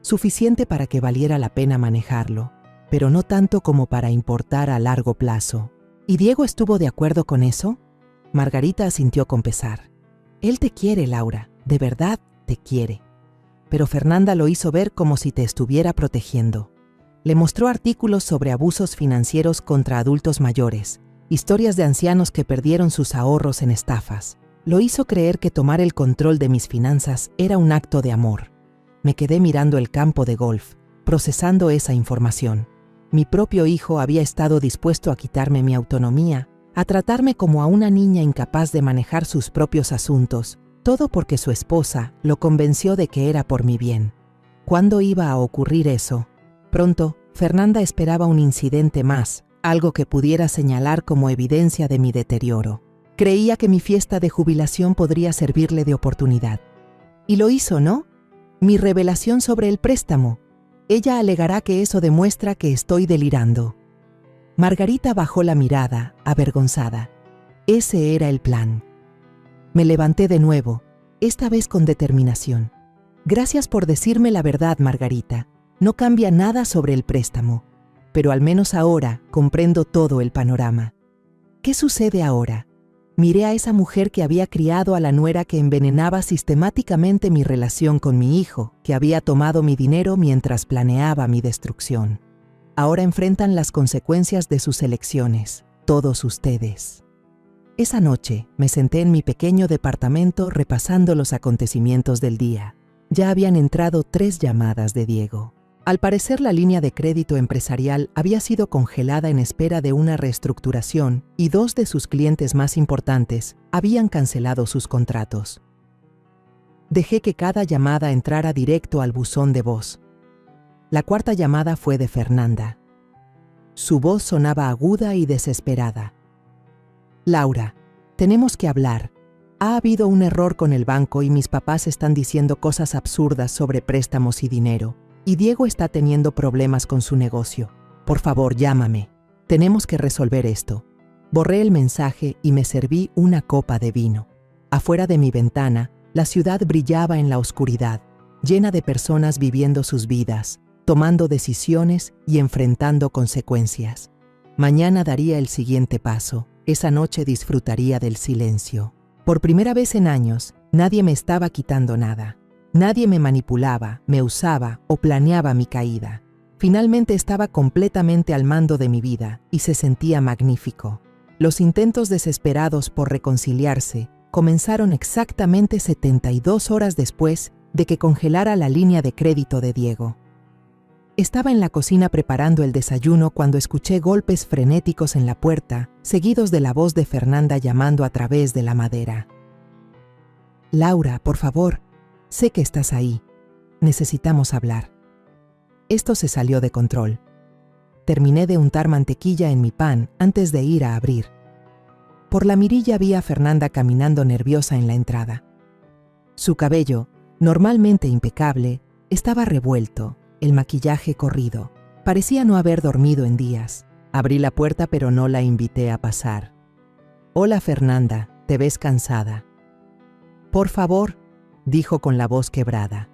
Suficiente para que valiera la pena manejarlo, pero no tanto como para importar a largo plazo. ¿Y Diego estuvo de acuerdo con eso? Margarita asintió con pesar. Él te quiere, Laura, de verdad te quiere. Pero Fernanda lo hizo ver como si te estuviera protegiendo. Le mostró artículos sobre abusos financieros contra adultos mayores, historias de ancianos que perdieron sus ahorros en estafas. Lo hizo creer que tomar el control de mis finanzas era un acto de amor. Me quedé mirando el campo de golf, procesando esa información. Mi propio hijo había estado dispuesto a quitarme mi autonomía, a tratarme como a una niña incapaz de manejar sus propios asuntos, todo porque su esposa lo convenció de que era por mi bien. ¿Cuándo iba a ocurrir eso? Pronto, Fernanda esperaba un incidente más, algo que pudiera señalar como evidencia de mi deterioro. Creía que mi fiesta de jubilación podría servirle de oportunidad. Y lo hizo, ¿no? Mi revelación sobre el préstamo. Ella alegará que eso demuestra que estoy delirando. Margarita bajó la mirada, avergonzada. Ese era el plan. Me levanté de nuevo, esta vez con determinación. Gracias por decirme la verdad, Margarita. No cambia nada sobre el préstamo, pero al menos ahora comprendo todo el panorama. ¿Qué sucede ahora? Miré a esa mujer que había criado a la nuera que envenenaba sistemáticamente mi relación con mi hijo, que había tomado mi dinero mientras planeaba mi destrucción. Ahora enfrentan las consecuencias de sus elecciones, todos ustedes. Esa noche me senté en mi pequeño departamento repasando los acontecimientos del día. Ya habían entrado 3 llamadas de Diego. Al parecer, la línea de crédito empresarial había sido congelada en espera de una reestructuración y 2 de sus clientes más importantes habían cancelado sus contratos. Dejé que cada llamada entrara directo al buzón de voz. La 4ª llamada fue de Fernanda. Su voz sonaba aguda y desesperada. Laura, tenemos que hablar. Ha habido un error con el banco y mis papás están diciendo cosas absurdas sobre préstamos y dinero. Y Diego está teniendo problemas con su negocio. Por favor, llámame. Tenemos que resolver esto. Borré el mensaje y me serví una copa de vino. Afuera de mi ventana, la ciudad brillaba en la oscuridad, llena de personas viviendo sus vidas, tomando decisiones y enfrentando consecuencias. Mañana daría el siguiente paso. Esa noche disfrutaría del silencio. Por primera vez en años, nadie me estaba quitando nada. Nadie me manipulaba, me usaba o planeaba mi caída. Finalmente estaba completamente al mando de mi vida y se sentía magnífico. Los intentos desesperados por reconciliarse comenzaron exactamente 72 horas después de que congelara la línea de crédito de Diego. Estaba en la cocina preparando el desayuno cuando escuché golpes frenéticos en la puerta, seguidos de la voz de Fernanda llamando a través de la madera. Laura, por favor. Sé que estás ahí. Necesitamos hablar. Esto se salió de control. Terminé de untar mantequilla en mi pan antes de ir a abrir. Por la mirilla vi a Fernanda caminando nerviosa en la entrada. Su cabello, normalmente impecable, estaba revuelto, el maquillaje corrido. Parecía no haber dormido en días. Abrí la puerta pero no la invité a pasar. Hola, Fernanda, te ves cansada. Por favor, dijo con la voz quebrada.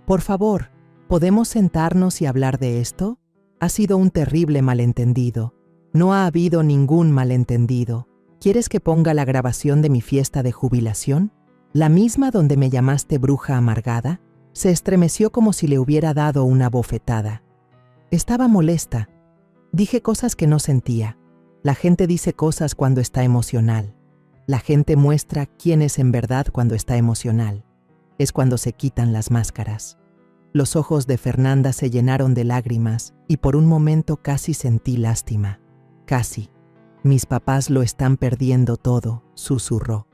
Por favor, ¿podemos sentarnos y hablar de esto? Ha sido un terrible malentendido. No ha habido ningún malentendido. ¿Quieres que ponga la grabación de mi fiesta de jubilación? ¿La misma donde me llamaste bruja amargada? Se estremeció como si le hubiera dado una bofetada. Estaba molesta. Dije cosas que no sentía. La gente dice cosas cuando está emocional. La gente muestra quién es en verdad cuando está emocional. Es cuando se quitan las máscaras. Los ojos de Fernanda se llenaron de lágrimas y por un momento casi sentí lástima. Casi. Mis papás lo están perdiendo todo, susurró.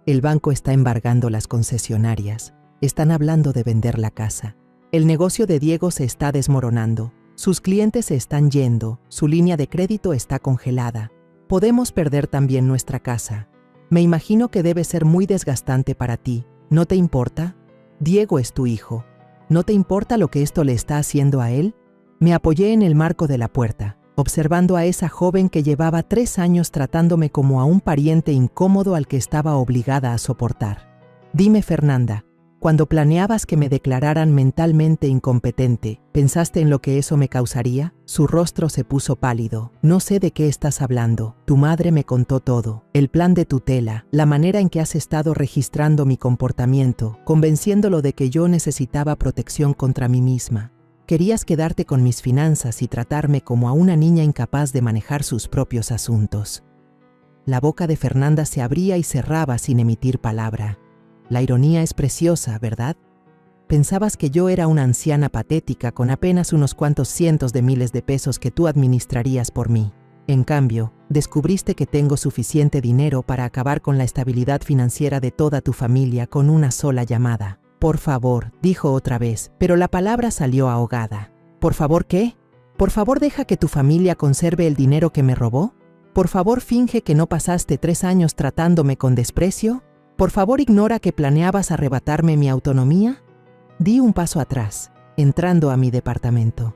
El banco está embargando las concesionarias. Están hablando de vender la casa. El negocio de Diego se está desmoronando. Sus clientes se están yendo. Su línea de crédito está congelada. Podemos perder también nuestra casa. Me imagino que debe ser muy desgastante para ti. ¿No te importa? Diego es tu hijo. ¿No te importa lo que esto le está haciendo a él? Me apoyé en el marco de la puerta. observando a esa joven que llevaba 3 años tratándome como a un pariente incómodo al que estaba obligada a soportar. Dime, Fernanda, cuando planeabas que me declararan mentalmente incompetente, ¿pensaste en lo que eso me causaría? Su rostro se puso pálido. No sé de qué estás hablando. Tu madre me contó todo. El plan de tutela, la manera en que has estado registrando mi comportamiento, convenciéndolo de que yo necesitaba protección contra mí misma. Querías quedarte con mis finanzas y tratarme como a una niña incapaz de manejar sus propios asuntos. La boca de Fernanda se abría y cerraba sin emitir palabra. La ironía es preciosa, ¿verdad? Pensabas que yo era una anciana patética con apenas unos cuantos cientos de miles de pesos que tú administrarías por mí. En cambio, descubriste que tengo suficiente dinero para acabar con la estabilidad financiera de toda tu familia con una sola llamada. Por favor, dijo otra vez, pero la palabra salió ahogada. ¿Por favor qué? ¿Por favor deja que tu familia conserve el dinero que me robó? ¿Por favor finge que no pasaste 3 años tratándome con desprecio? ¿Por favor ignora que planeabas arrebatarme mi autonomía? Di un paso atrás, entrando a mi departamento.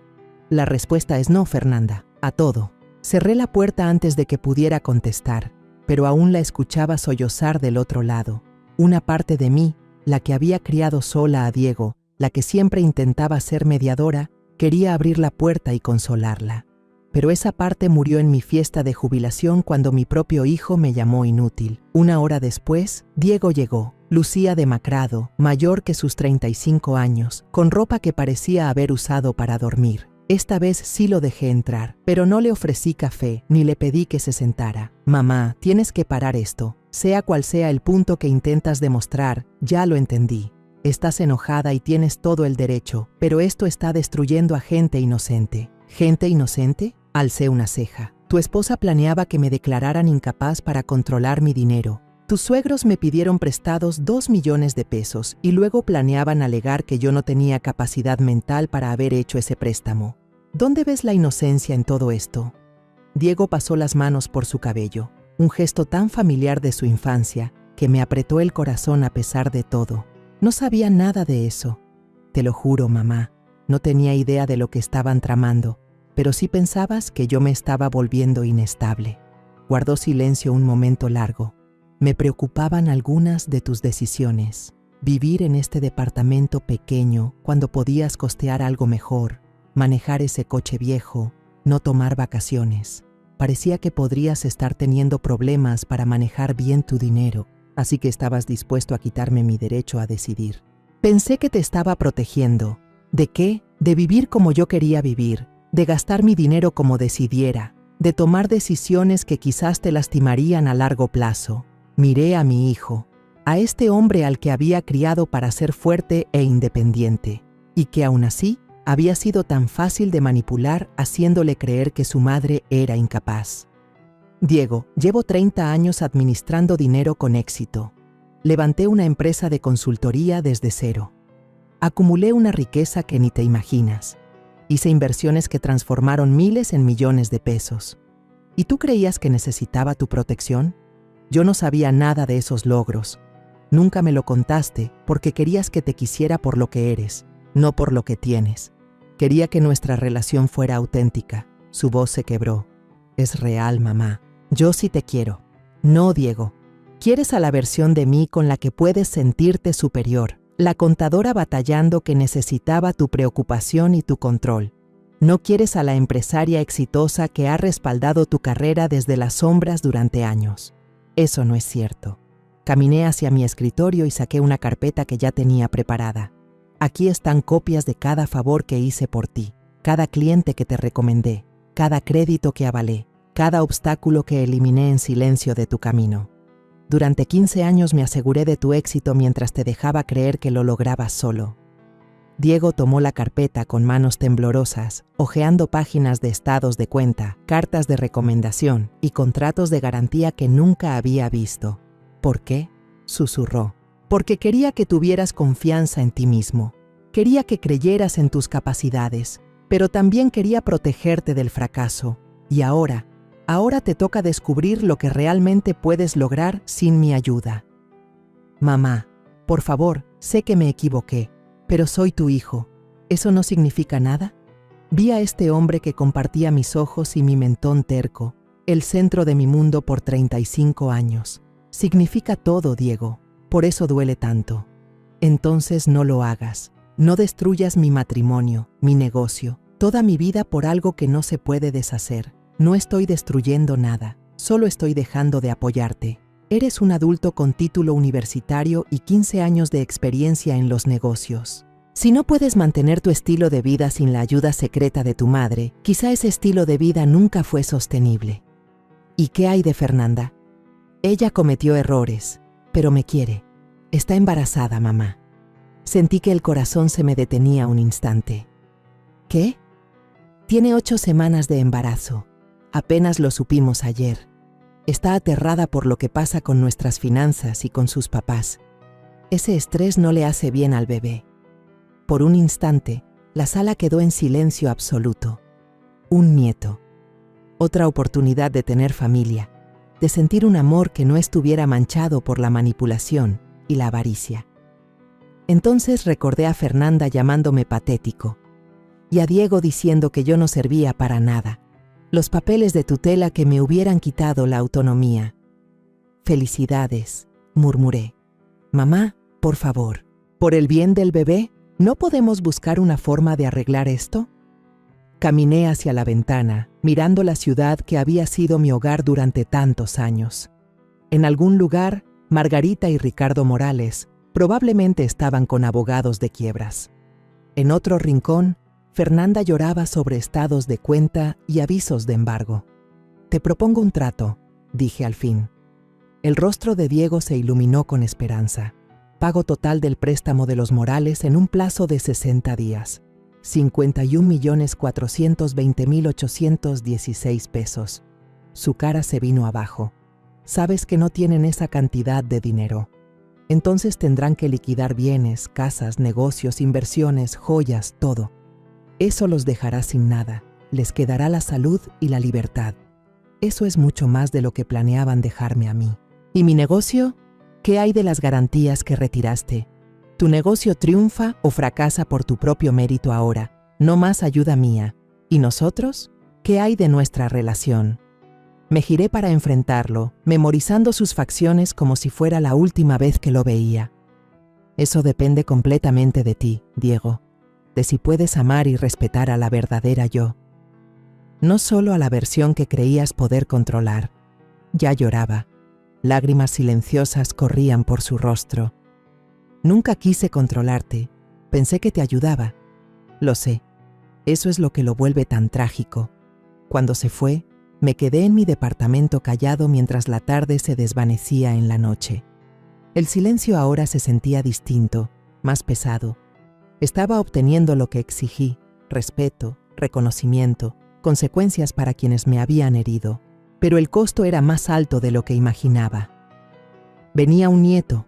La respuesta es no, Fernanda, a todo. Cerré la puerta antes de que pudiera contestar, pero aún la escuchaba sollozar del otro lado. Una parte de mí, la que había criado sola a Diego, la que siempre intentaba ser mediadora, quería abrir la puerta y consolarla. Pero esa parte murió en mi fiesta de jubilación cuando mi propio hijo me llamó inútil. 1 hora después, Diego llegó. Lucía demacrado, mayor que sus 35 años, con ropa que parecía haber usado para dormir. Esta vez sí lo dejé entrar, pero no le ofrecí café ni le pedí que se sentara. Mamá, tienes que parar esto. Sea cual sea el punto que intentas demostrar, ya lo entendí. Estás enojada y tienes todo el derecho, pero esto está destruyendo a gente inocente. ¿Gente inocente? Alcé una ceja. Tu esposa planeaba que me declararan incapaz para controlar mi dinero. Tus suegros me pidieron prestados 2 millones de pesos y luego planeaban alegar que yo no tenía capacidad mental para haber hecho ese préstamo. ¿Dónde ves la inocencia en todo esto? Diego pasó las manos por su cabello, un gesto tan familiar de su infancia que me apretó el corazón a pesar de todo. No sabía nada de eso. Te lo juro, mamá, no tenía idea de lo que estaban tramando. Pero sí pensabas que yo me estaba volviendo inestable. Guardó silencio un momento largo. Me preocupaban algunas de tus decisiones. Vivir en este departamento pequeño cuando podías costear algo mejor, manejar ese coche viejo, no tomar vacaciones. Parecía que podrías estar teniendo problemas para manejar bien tu dinero, así que estabas dispuesto a quitarme mi derecho a decidir. Pensé que te estaba protegiendo. ¿De qué? De vivir como yo quería vivir. De gastar mi dinero como decidiera, de tomar decisiones que quizás te lastimarían a largo plazo. Miré a mi hijo, a este hombre al que había criado para ser fuerte e independiente, y que aún así había sido tan fácil de manipular haciéndole creer que su madre era incapaz. Diego, llevo 30 años administrando dinero con éxito. Levanté una empresa de consultoría desde cero. Acumulé una riqueza que ni te imaginas. Hice inversiones que transformaron miles en millones de pesos. ¿Y tú creías que necesitaba tu protección? Yo no sabía nada de esos logros. Nunca me lo contaste porque querías que te quisiera por lo que eres, no por lo que tienes. Quería que nuestra relación fuera auténtica. Su voz se quebró. Es real, mamá. Yo sí te quiero. No, Diego. Quieres a la versión de mí con la que puedes sentirte superior. La contadora batallando que necesitaba tu preocupación y tu control. No quieres a la empresaria exitosa que ha respaldado tu carrera desde las sombras durante años. Eso no es cierto. Caminé hacia mi escritorio y saqué una carpeta que ya tenía preparada. Aquí están copias de cada favor que hice por ti, cada cliente que te recomendé, cada crédito que avalé, cada obstáculo que eliminé en silencio de tu camino. Durante 15 años me aseguré de tu éxito mientras te dejaba creer que lo lograbas solo. Diego tomó la carpeta con manos temblorosas, hojeando páginas de estados de cuenta, cartas de recomendación y contratos de garantía que nunca había visto. ¿Por qué? Susurró. Porque quería que tuvieras confianza en ti mismo. Quería que creyeras en tus capacidades, pero también quería protegerte del fracaso. Y ahora te toca descubrir lo que realmente puedes lograr sin mi ayuda. Mamá, por favor, sé que me equivoqué, pero soy tu hijo. ¿Eso no significa nada? Vi a este hombre que compartía mis ojos y mi mentón terco, el centro de mi mundo por 35 años. Significa todo, Diego, por eso duele tanto. Entonces no lo hagas. No destruyas mi matrimonio, mi negocio, toda mi vida por algo que no se puede deshacer. No estoy destruyendo nada, solo estoy dejando de apoyarte. Eres un adulto con título universitario y 15 años de experiencia en los negocios. Si no puedes mantener tu estilo de vida sin la ayuda secreta de tu madre, quizá ese estilo de vida nunca fue sostenible. ¿Y qué hay de Fernanda? Ella cometió errores, pero me quiere. Está embarazada, mamá. Sentí que el corazón se me detenía un instante. ¿Qué? Tiene 8 semanas de embarazo. Apenas lo supimos ayer. Está aterrada por lo que pasa con nuestras finanzas y con sus papás. Ese estrés no le hace bien al bebé. Por un instante, la sala quedó en silencio absoluto. Un nieto. Otra oportunidad de tener familia, de sentir un amor que no estuviera manchado por la manipulación y la avaricia. Entonces recordé a Fernanda llamándome patético y a Diego diciendo que yo no servía para nada. Los papeles de tutela que me hubieran quitado la autonomía. Felicidades, murmuré. Mamá, por favor, por el bien del bebé, ¿no podemos buscar una forma de arreglar esto? Caminé hacia la ventana, mirando la ciudad que había sido mi hogar durante tantos años. En algún lugar, Margarita y Ricardo Morales probablemente estaban con abogados de quiebras. En otro rincón, Fernanda lloraba sobre estados de cuenta y avisos de embargo. Te propongo un trato, dije al fin. El rostro de Diego se iluminó con esperanza. Pago total del préstamo de los Morales en un plazo de 60 días. 51.420.816 pesos. Su cara se vino abajo. Sabes que no tienen esa cantidad de dinero. Entonces tendrán que liquidar bienes, casas, negocios, inversiones, joyas, todo. Eso los dejará sin nada. Les quedará la salud y la libertad. Eso es mucho más de lo que planeaban dejarme a mí. ¿Y mi negocio? ¿Qué hay de las garantías que retiraste? Tu negocio triunfa o fracasa por tu propio mérito ahora, no más ayuda mía. ¿Y nosotros? ¿Qué hay de nuestra relación? Me giré para enfrentarlo, memorizando sus facciones como si fuera la última vez que lo veía. Eso depende completamente de ti, Diego, de si puedes amar y respetar a la verdadera yo. No solo a la versión que creías poder controlar. Ya lloraba. Lágrimas silenciosas corrían por su rostro. Nunca quise controlarte. Pensé que te ayudaba. Lo sé. Eso es lo que lo vuelve tan trágico. Cuando se fue, me quedé en mi departamento callado mientras la tarde se desvanecía en la noche. El silencio ahora se sentía distinto, más pesado. Estaba obteniendo lo que exigí: respeto, reconocimiento, consecuencias para quienes me habían herido. Pero el costo era más alto de lo que imaginaba. Venía un nieto,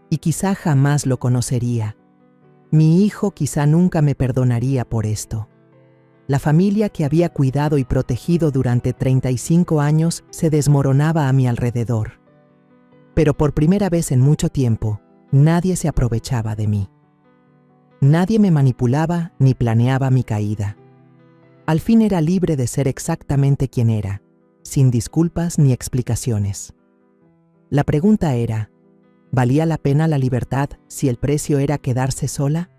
y quizá jamás lo conocería. Mi hijo quizá nunca me perdonaría por esto. La familia que había cuidado y protegido durante 35 años se desmoronaba a mi alrededor. Pero por primera vez en mucho tiempo, nadie se aprovechaba de mí. Nadie me manipulaba ni planeaba mi caída. Al fin era libre de ser exactamente quien era, sin disculpas ni explicaciones. La pregunta era, ¿valía la pena la libertad si el precio era quedarse sola?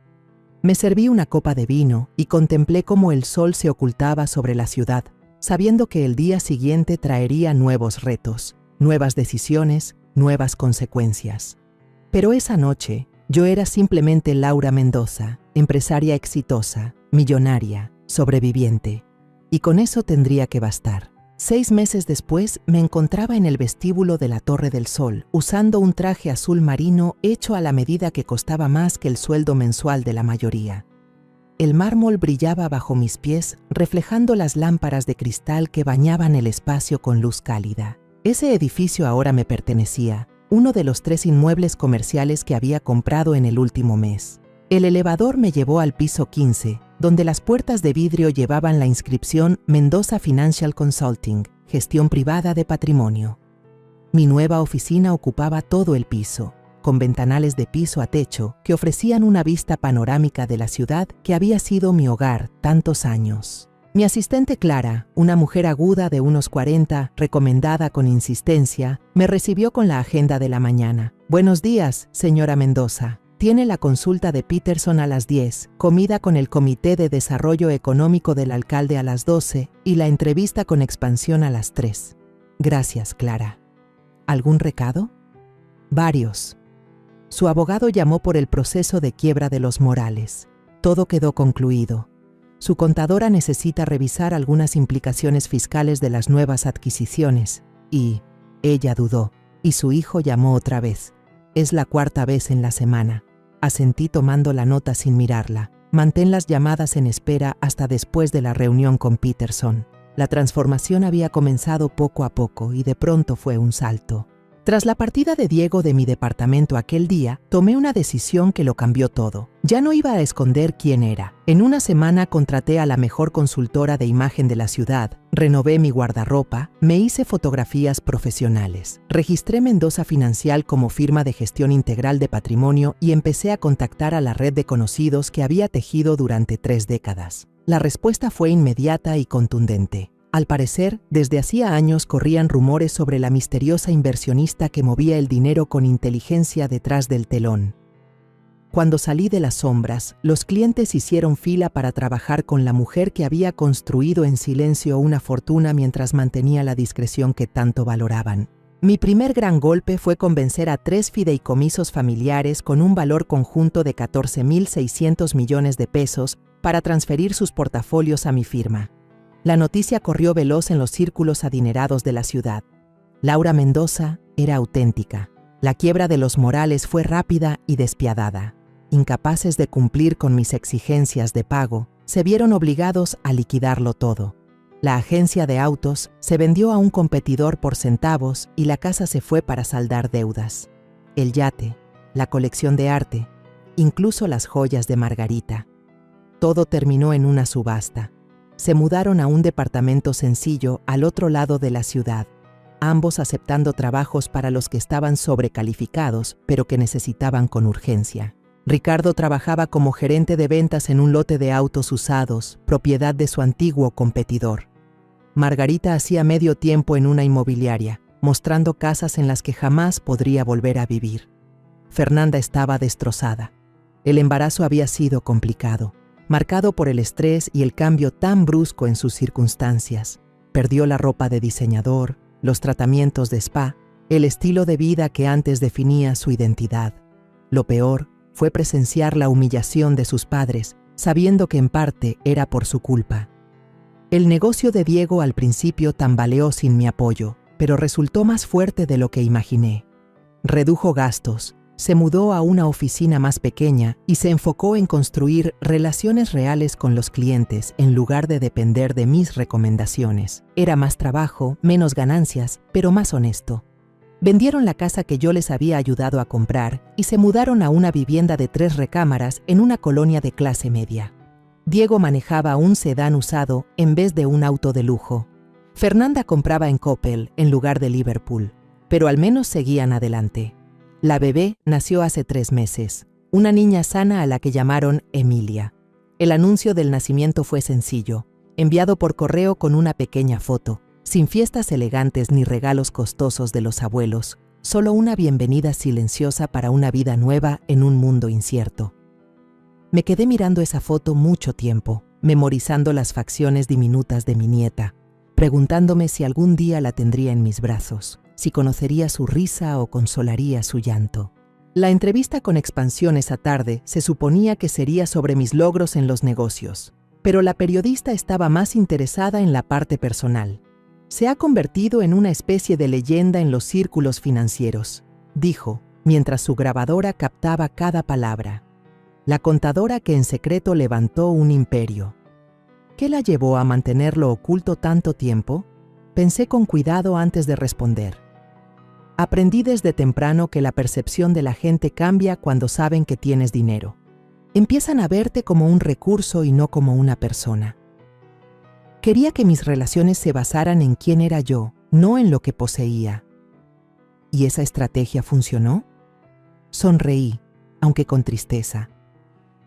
Me serví una copa de vino y contemplé cómo el sol se ocultaba sobre la ciudad, sabiendo que el día siguiente traería nuevos retos, nuevas decisiones, nuevas consecuencias. Pero esa noche, yo era simplemente Laura Mendoza, empresaria exitosa, millonaria, sobreviviente. Y con eso tendría que bastar. 6 meses después, me encontraba en el vestíbulo de la Torre del Sol, usando un traje azul marino hecho a la medida que costaba más que el sueldo mensual de la mayoría. El mármol brillaba bajo mis pies, reflejando las lámparas de cristal que bañaban el espacio con luz cálida. Ese edificio ahora me pertenecía, uno de los 3 inmuebles comerciales que había comprado en el último mes. El elevador me llevó al piso 15, donde las puertas de vidrio llevaban la inscripción Mendoza Financial Consulting, gestión privada de patrimonio. Mi nueva oficina ocupaba todo el piso. con ventanales de piso a techo que ofrecían una vista panorámica de la ciudad que había sido mi hogar tantos años. Mi asistente Clara, una mujer aguda de unos 40, recomendada con insistencia, me recibió con la agenda de la mañana. «Buenos días, señora Mendoza. Tiene la consulta de Peterson a las 10, comida con el Comité de Desarrollo Económico del alcalde a las 12 y la entrevista con Expansión a las 3. Gracias, Clara. ¿Algún recado?» Varios. Su abogado llamó por el proceso de quiebra de los Morales. Todo quedó concluido. Su contadora necesita revisar algunas implicaciones fiscales de las nuevas adquisiciones y ella dudó, y su hijo llamó otra vez. Es la 4ª vez en la semana. Asentí tomando la nota sin mirarla. Mantén las llamadas en espera hasta después de la reunión con Peterson. La transformación había comenzado poco a poco y de pronto fue un salto. Tras la partida de Diego de mi departamento aquel día, tomé una decisión que lo cambió todo. Ya no iba a esconder quién era. En una semana contraté a la mejor consultora de imagen de la ciudad, renové mi guardarropa, me hice fotografías profesionales. Registré Mendoza Financial como firma de gestión integral de patrimonio y empecé a contactar a la red de conocidos que había tejido durante 3 décadas. La respuesta fue inmediata y contundente. Al parecer, desde hacía años corrían rumores sobre la misteriosa inversionista que movía el dinero con inteligencia detrás del telón. Cuando salí de las sombras, los clientes hicieron fila para trabajar con la mujer que había construido en silencio una fortuna mientras mantenía la discreción que tanto valoraban. Mi primer gran golpe fue convencer a 3 fideicomisos familiares con un valor conjunto de 14.600 millones de pesos para transferir sus portafolios a mi firma. La noticia corrió veloz en los círculos adinerados de la ciudad. Laura Mendoza era auténtica. La quiebra de los Morales fue rápida y despiadada. Incapaces de cumplir con mis exigencias de pago, se vieron obligados a liquidarlo todo. La agencia de autos se vendió a un competidor por centavos y la casa se fue para saldar deudas. El yate, la colección de arte, incluso las joyas de Margarita. Todo terminó en una subasta. Se mudaron a un departamento sencillo al otro lado de la ciudad, ambos aceptando trabajos para los que estaban sobrecalificados, pero que necesitaban con urgencia. Ricardo trabajaba como gerente de ventas en un lote de autos usados, propiedad de su antiguo competidor. Margarita hacía medio tiempo en una inmobiliaria, mostrando casas en las que jamás podría volver a vivir. Fernanda estaba destrozada. El embarazo había sido complicado, marcado por el estrés y el cambio tan brusco en sus circunstancias. Perdió la ropa de diseñador, los tratamientos de spa, el estilo de vida que antes definía su identidad. Lo peor fue presenciar la humillación de sus padres, sabiendo que en parte era por su culpa. El negocio de Diego al principio tambaleó sin mi apoyo, pero resultó más fuerte de lo que imaginé. Redujo gastos, se mudó a una oficina más pequeña y se enfocó en construir relaciones reales con los clientes en lugar de depender de mis recomendaciones. Era más trabajo, menos ganancias, pero más honesto. Vendieron la casa que yo les había ayudado a comprar y se mudaron a una vivienda de 3 recámaras en una colonia de clase media. Diego manejaba un sedán usado en vez de un auto de lujo. Fernanda compraba en Coppel en lugar de Liverpool, pero al menos seguían adelante. La bebé nació hace 3 meses, una niña sana a la que llamaron Emilia. El anuncio del nacimiento fue sencillo, enviado por correo con una pequeña foto, sin fiestas elegantes ni regalos costosos de los abuelos, solo una bienvenida silenciosa para una vida nueva en un mundo incierto. Me quedé mirando esa foto mucho tiempo, memorizando las facciones diminutas de mi nieta, preguntándome si algún día la tendría en mis brazos, si conocería su risa o consolaría su llanto. La entrevista con Expansión esa tarde se suponía que sería sobre mis logros en los negocios, pero la periodista estaba más interesada en la parte personal. Se ha convertido en una especie de leyenda en los círculos financieros, dijo, mientras su grabadora captaba cada palabra. La contadora que en secreto levantó un imperio. ¿Qué la llevó a mantenerlo oculto tanto tiempo? Pensé con cuidado antes de responder. Aprendí desde temprano que la percepción de la gente cambia cuando saben que tienes dinero. Empiezan a verte como un recurso y no como una persona. Quería que mis relaciones se basaran en quién era yo, no en lo que poseía. ¿Y esa estrategia funcionó? Sonreí, aunque con tristeza.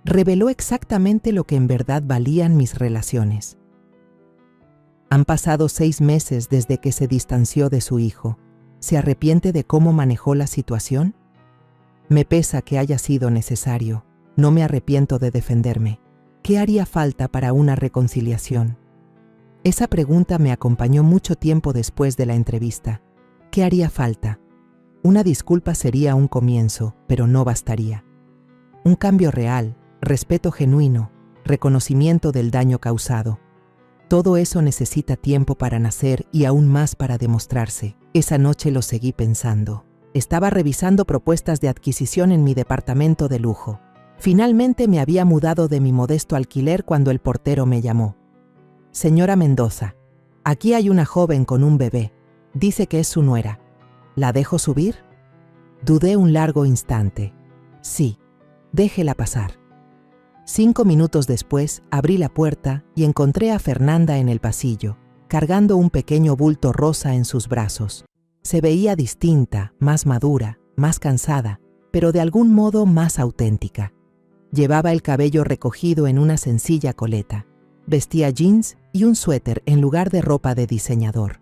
Reveló exactamente lo que en verdad valían mis relaciones. Han pasado 6 meses desde que se distanció de su hijo. ¿Se arrepiente de cómo manejó la situación? Me pesa que haya sido necesario. No me arrepiento de defenderme. ¿Qué haría falta para una reconciliación? Esa pregunta me acompañó mucho tiempo después de la entrevista. ¿Qué haría falta? Una disculpa sería un comienzo, pero no bastaría. Un cambio real, respeto genuino, reconocimiento del daño causado. Todo eso necesita tiempo para nacer y aún más para demostrarse. Esa noche lo seguí pensando. Estaba revisando propuestas de adquisición en mi departamento de lujo. Finalmente me había mudado de mi modesto alquiler cuando el portero me llamó. Señora Mendoza, aquí hay una joven con un bebé. Dice que es su nuera. ¿La dejo subir? Dudé un largo instante. Sí, déjela pasar. 5 minutos después abrí la puerta y encontré a Fernanda en el pasillo, cargando un pequeño bulto rosa en sus brazos. Se veía distinta, más madura, más cansada, pero de algún modo más auténtica. Llevaba el cabello recogido en una sencilla coleta. Vestía jeans y un suéter en lugar de ropa de diseñador.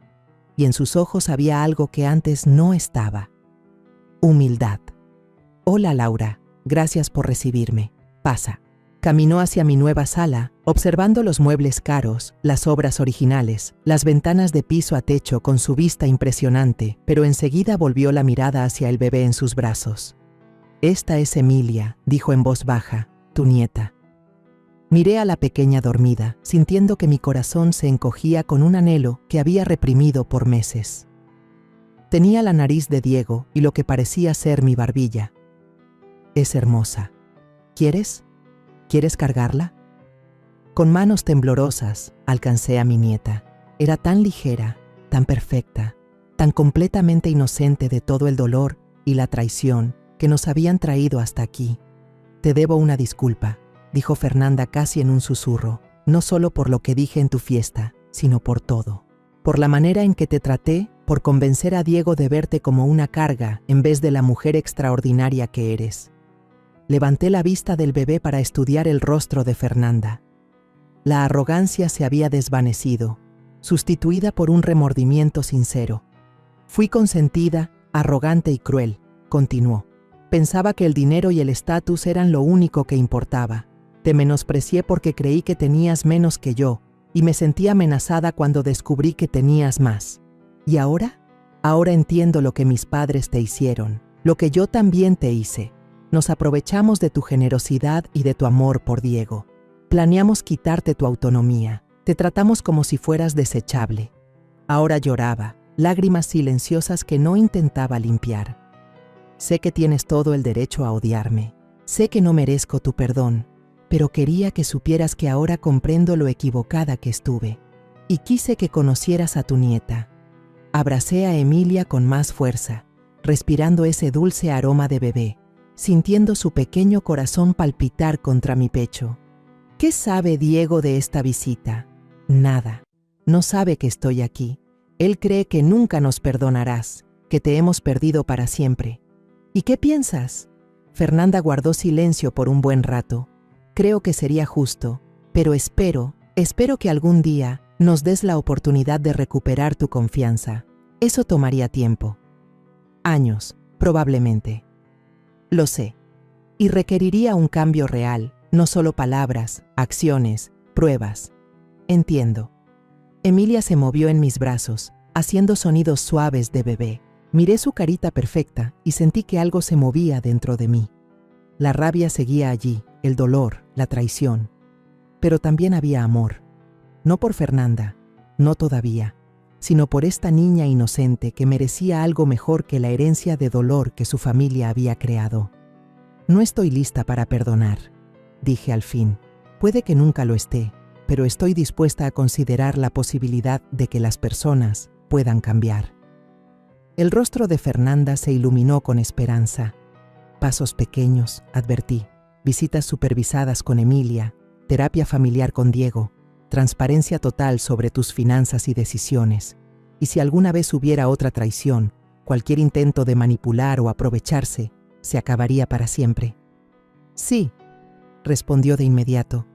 Y en sus ojos había algo que antes no estaba. Humildad. Hola Laura, gracias por recibirme. Pasa. Caminó hacia mi nueva sala, observando los muebles caros, las obras originales, las ventanas de piso a techo con su vista impresionante, pero enseguida volvió la mirada hacia el bebé en sus brazos. Esta es Emilia, dijo en voz baja, tu nieta. Miré a la pequeña dormida, sintiendo que mi corazón se encogía con un anhelo que había reprimido por meses. Tenía la nariz de Diego y lo que parecía ser mi barbilla. Es hermosa. ¿Quieres? ¿Quieres cargarla? Con manos temblorosas alcancé a mi nieta. Era tan ligera, tan perfecta, tan completamente inocente de todo el dolor y la traición que nos habían traído hasta aquí. Te debo una disculpa, dijo Fernanda casi en un susurro, no solo por lo que dije en tu fiesta, sino por todo. Por la manera en que te traté, por convencer a Diego de verte como una carga en vez de la mujer extraordinaria que eres. Levanté la vista del bebé para estudiar el rostro de Fernanda. La arrogancia se había desvanecido, sustituida por un remordimiento sincero. Fui consentida, arrogante y cruel, continuó. Pensaba que el dinero y el estatus eran lo único que importaba. Te menosprecié porque creí que tenías menos que yo, y me sentí amenazada cuando descubrí que tenías más. ¿Y ahora? Ahora entiendo lo que mis padres te hicieron, lo que yo también te hice. Nos aprovechamos de tu generosidad y de tu amor por Diego. Planeamos quitarte tu autonomía. Te tratamos como si fueras desechable. Ahora lloraba, lágrimas silenciosas que no intentaba limpiar. Sé que tienes todo el derecho a odiarme. Sé que no merezco tu perdón, pero quería que supieras que ahora comprendo lo equivocada que estuve. Y quise que conocieras a tu nieta. Abracé a Emilia con más fuerza, respirando ese dulce aroma de bebé, sintiendo su pequeño corazón palpitar contra mi pecho. ¿Qué sabe Diego de esta visita? Nada. No sabe que estoy aquí. Él cree que nunca nos perdonarás, que te hemos perdido para siempre. ¿Y qué piensas? Fernanda guardó silencio por un buen rato. Creo que sería justo, pero espero que algún día nos des la oportunidad de recuperar tu confianza. Eso tomaría tiempo. Años, probablemente. Lo sé. Y requeriría un cambio real, no solo palabras, acciones, pruebas. Entiendo. Emilia se movió en mis brazos, haciendo sonidos suaves de bebé. Miré su carita perfecta y sentí que algo se movía dentro de mí. La rabia seguía allí, el dolor, la traición. Pero también había amor. No por Fernanda, no todavía, sino por esta niña inocente que merecía algo mejor que la herencia de dolor que su familia había creado. No estoy lista para perdonar, dije al fin. Puede que nunca lo esté, pero estoy dispuesta a considerar la posibilidad de que las personas puedan cambiar. El rostro de Fernanda se iluminó con esperanza. Pasos pequeños, advertí, visitas supervisadas con Emilia, terapia familiar con Diego, transparencia total sobre tus finanzas y decisiones. Y si alguna vez hubiera otra traición, cualquier intento de manipular o aprovecharse, se acabaría para siempre. Sí, respondió de inmediato.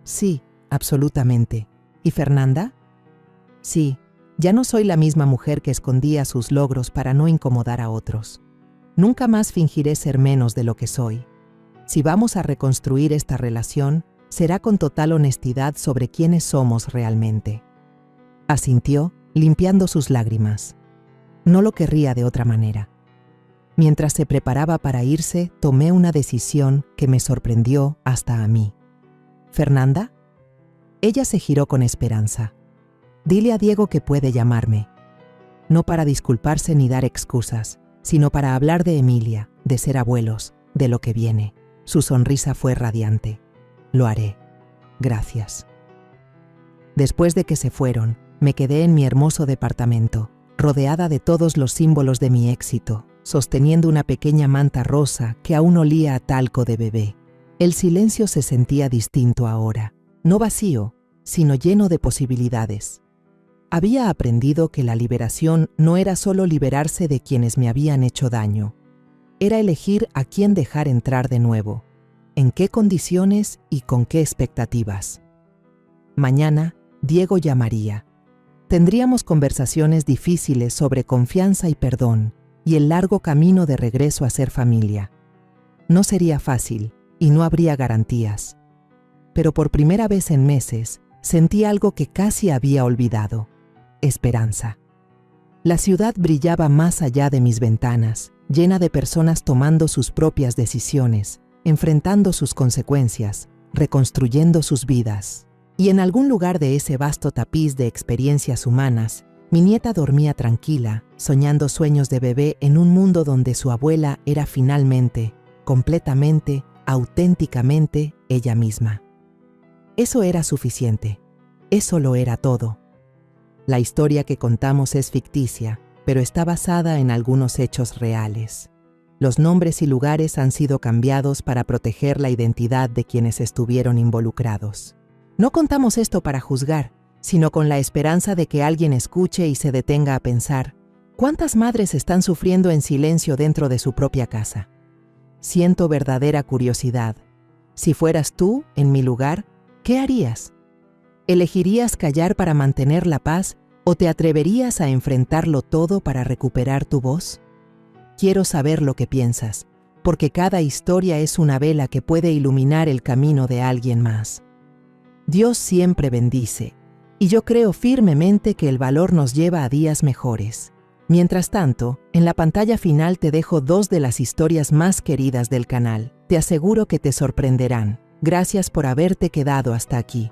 Sí, absolutamente. ¿Y Fernanda? Sí, ya no soy la misma mujer que escondía sus logros para no incomodar a otros. Nunca más fingiré ser menos de lo que soy. Si vamos a reconstruir esta relación, será con total honestidad sobre quiénes somos realmente. Asintió, limpiando sus lágrimas. No lo querría de otra manera. Mientras se preparaba para irse, tomé una decisión que me sorprendió hasta a mí. ¿Fernanda? Ella se giró con esperanza. Dile a Diego que puede llamarme. No para disculparse ni dar excusas, sino para hablar de Emilia, de ser abuelos, de lo que viene. Su sonrisa fue radiante. Lo haré. Gracias. Después de que se fueron, me quedé en mi hermoso departamento, rodeada de todos los símbolos de mi éxito, sosteniendo una pequeña manta rosa que aún olía a talco de bebé. El silencio se sentía distinto ahora, no vacío, sino lleno de posibilidades. Había aprendido que la liberación no era solo liberarse de quienes me habían hecho daño, era elegir a quién dejar entrar de nuevo, en qué condiciones y con qué expectativas. Mañana, Diego llamaría. Tendríamos conversaciones difíciles sobre confianza y perdón, y el largo camino de regreso a ser familia. No sería fácil, y no habría garantías. Pero por primera vez en meses, sentí algo que casi había olvidado: esperanza. La ciudad brillaba más allá de mis ventanas, llena de personas tomando sus propias decisiones, enfrentando sus consecuencias, reconstruyendo sus vidas. Y en algún lugar de ese vasto tapiz de experiencias humanas, mi nieta dormía tranquila, soñando sueños de bebé en un mundo donde su abuela era finalmente, completamente, auténticamente ella misma. Eso era suficiente. Eso lo era todo. La historia que contamos es ficticia, pero está basada en algunos hechos reales. Los nombres y lugares han sido cambiados para proteger la identidad de quienes estuvieron involucrados. No contamos esto para juzgar, sino con la esperanza de que alguien escuche y se detenga a pensar: ¿cuántas madres están sufriendo en silencio dentro de su propia casa? Siento verdadera curiosidad. Si fueras tú, en mi lugar, ¿qué harías? ¿Elegirías callar para mantener la paz o te atreverías a enfrentarlo todo para recuperar tu voz? Quiero saber lo que piensas, porque cada historia es una vela que puede iluminar el camino de alguien más. Dios siempre bendice, y yo creo firmemente que el valor nos lleva a días mejores. Mientras tanto, en la pantalla final te dejo 2 de las historias más queridas del canal. Te aseguro que te sorprenderán. Gracias por haberte quedado hasta aquí.